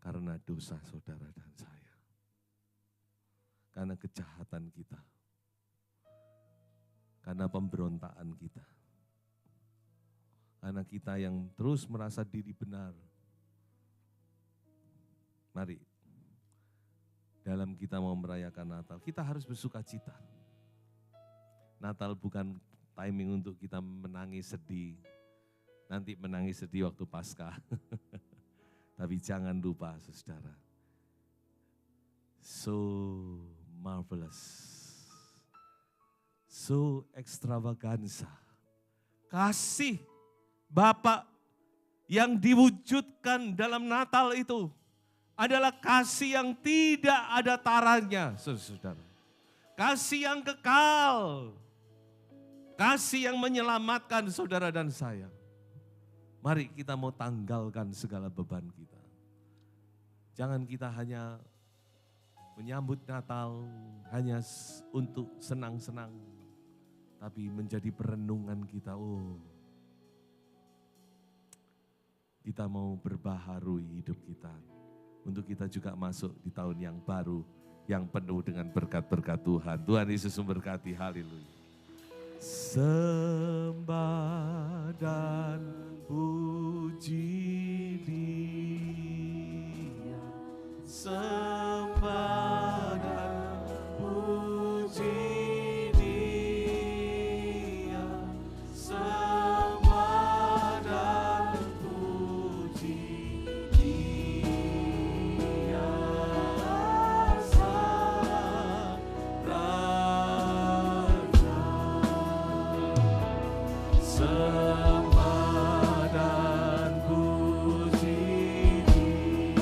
Karena dosa saudara dan saya. Karena kejahatan kita. Karena pemberontakan kita. Karena kita yang terus merasa diri benar. Mari, dalam kita mau merayakan Natal, kita harus bersuka cita. Natal bukan timing untuk kita menangis sedih. Nanti menangis sedih waktu Paskah. Tapi jangan lupa saudara. So marvelous. So extravaganza. Kasih Bapa yang diwujudkan dalam Natal itu adalah kasih yang tidak ada taranya, saudara. Kasih yang kekal. Kasih yang menyelamatkan saudara dan saya. Mari kita mau tanggalkan segala beban kita. Jangan kita hanya menyambut Natal hanya untuk senang-senang. Tapi menjadi perenungan kita, kita mau berbaharui hidup kita. Untuk kita juga masuk di tahun yang baru, yang penuh dengan berkat-berkat Tuhan. Tuhan Yesus memberkati, haleluya. Sembah dan puji Dia, sembah dan puji Dia, sembah dan puji Dia, Sang Raja. Sembah dan puji Dia,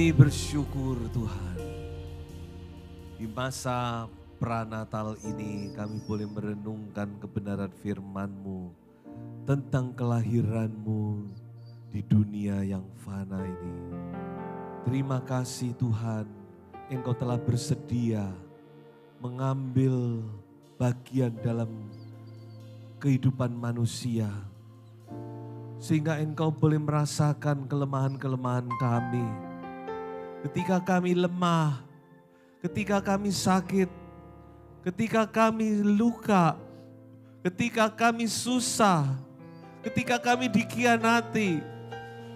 Kami bersyukur Tuhan. Di masa pranatal ini kami boleh merenungkan kebenaran firman-Mu tentang kelahiran-Mu di dunia yang fana ini. Terima kasih Tuhan, Engkau telah bersedia mengambil bagian dalam kehidupan manusia. Sehingga Engkau boleh merasakan kelemahan-kelemahan kami. Ketika kami lemah, ketika kami sakit, ketika kami luka, ketika kami susah, ketika kami dikhianati,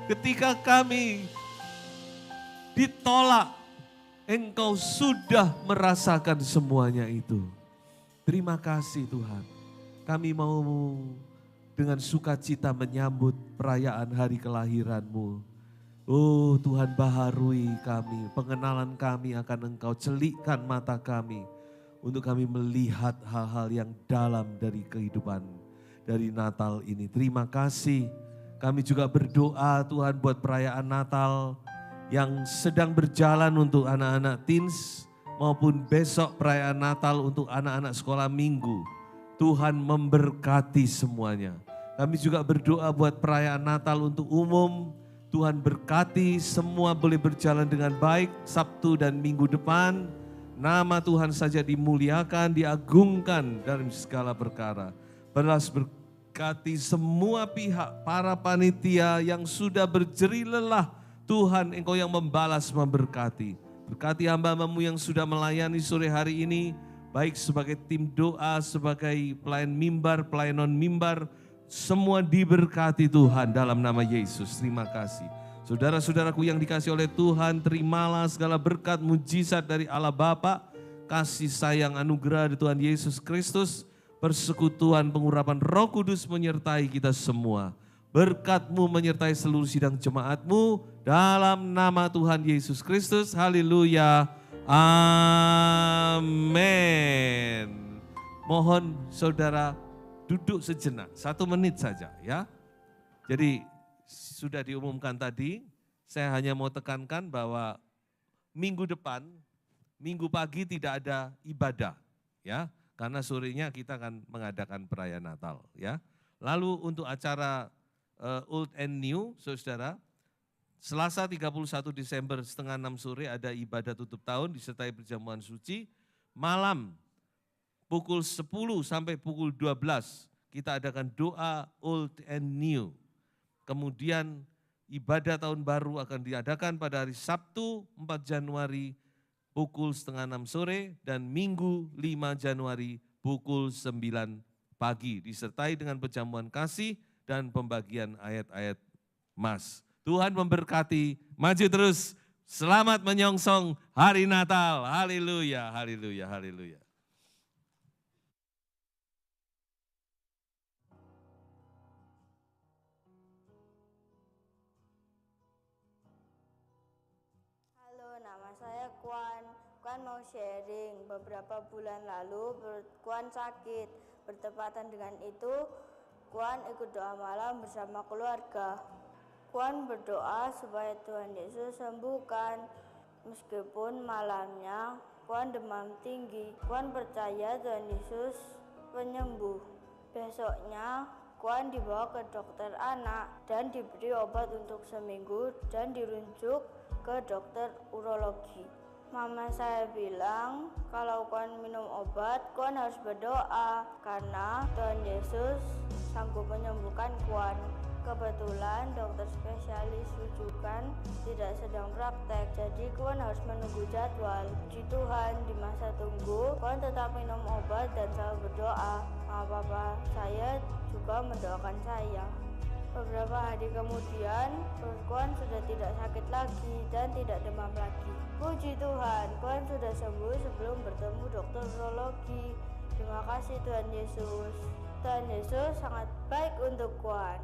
ketika kami ditolak, Engkau sudah merasakan semuanya itu. Terima kasih Tuhan. Kami mau dengan sukacita menyambut perayaan hari kelahiran-Mu. Oh Tuhan, baharui kami, pengenalan kami akan Engkau, celikkan mata kami untuk kami melihat hal-hal yang dalam dari kehidupan dari Natal ini. Terima kasih. Kami juga berdoa Tuhan buat perayaan Natal yang sedang berjalan untuk anak-anak teens maupun besok perayaan Natal untuk anak-anak sekolah minggu. Tuhan memberkati semuanya. Kami juga berdoa buat perayaan Natal untuk umum. Tuhan berkati semua boleh berjalan dengan baik Sabtu dan Minggu depan. Nama Tuhan saja dimuliakan, diagungkan dalam segala perkara. Balas berkati semua pihak, para panitia yang sudah berjerih lelah. Tuhan, Engkau yang membalas memberkati. Berkati hamba-Mu yang sudah melayani sore hari ini, baik sebagai tim doa, sebagai pelayan mimbar, pelayanan mimbar, semua diberkati Tuhan dalam nama Yesus. Terima kasih. Saudara-saudaraku yang dikasihi oleh Tuhan, terimalah segala berkat mujizat dari Allah Bapa, kasih sayang anugerah dari Tuhan Yesus Kristus, persekutuan pengurapan Roh Kudus menyertai kita semua. Berkat-Mu menyertai seluruh sidang jemaat-Mu dalam nama Tuhan Yesus Kristus. Haleluya. Amin. Mohon saudara duduk sejenak, 1 menit saja ya. Jadi sudah diumumkan tadi, saya hanya mau tekankan bahwa minggu depan, minggu pagi tidak ada ibadah ya. Karena sorenya kita akan mengadakan perayaan Natal ya. Lalu untuk acara Old and New, saudara, Selasa 31 Desember setengah 6 sore ada ibadah tutup tahun disertai perjamuan suci. Malam pukul 10 sampai pukul 12 kita adakan doa Old and New. Kemudian ibadah tahun baru akan diadakan pada hari Sabtu 4 Januari pukul setengah 6 sore dan Minggu 5 Januari pukul 9 pagi. Disertai dengan perjamuan kasih dan pembagian ayat-ayat mas. Tuhan memberkati, maju terus, selamat menyongsong hari Natal. Haleluya, haleluya, haleluya. Halo, nama saya Kwan. Kwan mau sharing. Beberapa bulan lalu Kwan sakit. Bertepatan dengan itu, Kwan ikut doa malam bersama keluarga. Kwan berdoa supaya Tuhan Yesus sembuhkan. Meskipun malamnya Kwan demam tinggi, Kwan percaya Tuhan Yesus penyembuh. Besoknya Kwan dibawa ke dokter anak dan diberi obat untuk seminggu dan dirujuk ke dokter urologi. Mama saya bilang kalau Kwan minum obat, Kwan harus berdoa karena Tuhan Yesus sanggup menyembuhkan Kwan. Kebetulan dokter spesialis rujukan tidak sedang praktek, jadi Kwan harus menunggu jadwal. Puji Tuhan, di masa tunggu, Kwan tetap minum obat dan selalu berdoa. Mama papa saya juga mendoakan saya. Beberapa hari kemudian, perut Kwan sudah tidak sakit lagi dan tidak demam lagi. Puji Tuhan, Kwan sudah sembuh sebelum bertemu dokter urologi. Terima kasih Tuhan Yesus. Tuhan Yesus sangat baik untuk Kwan.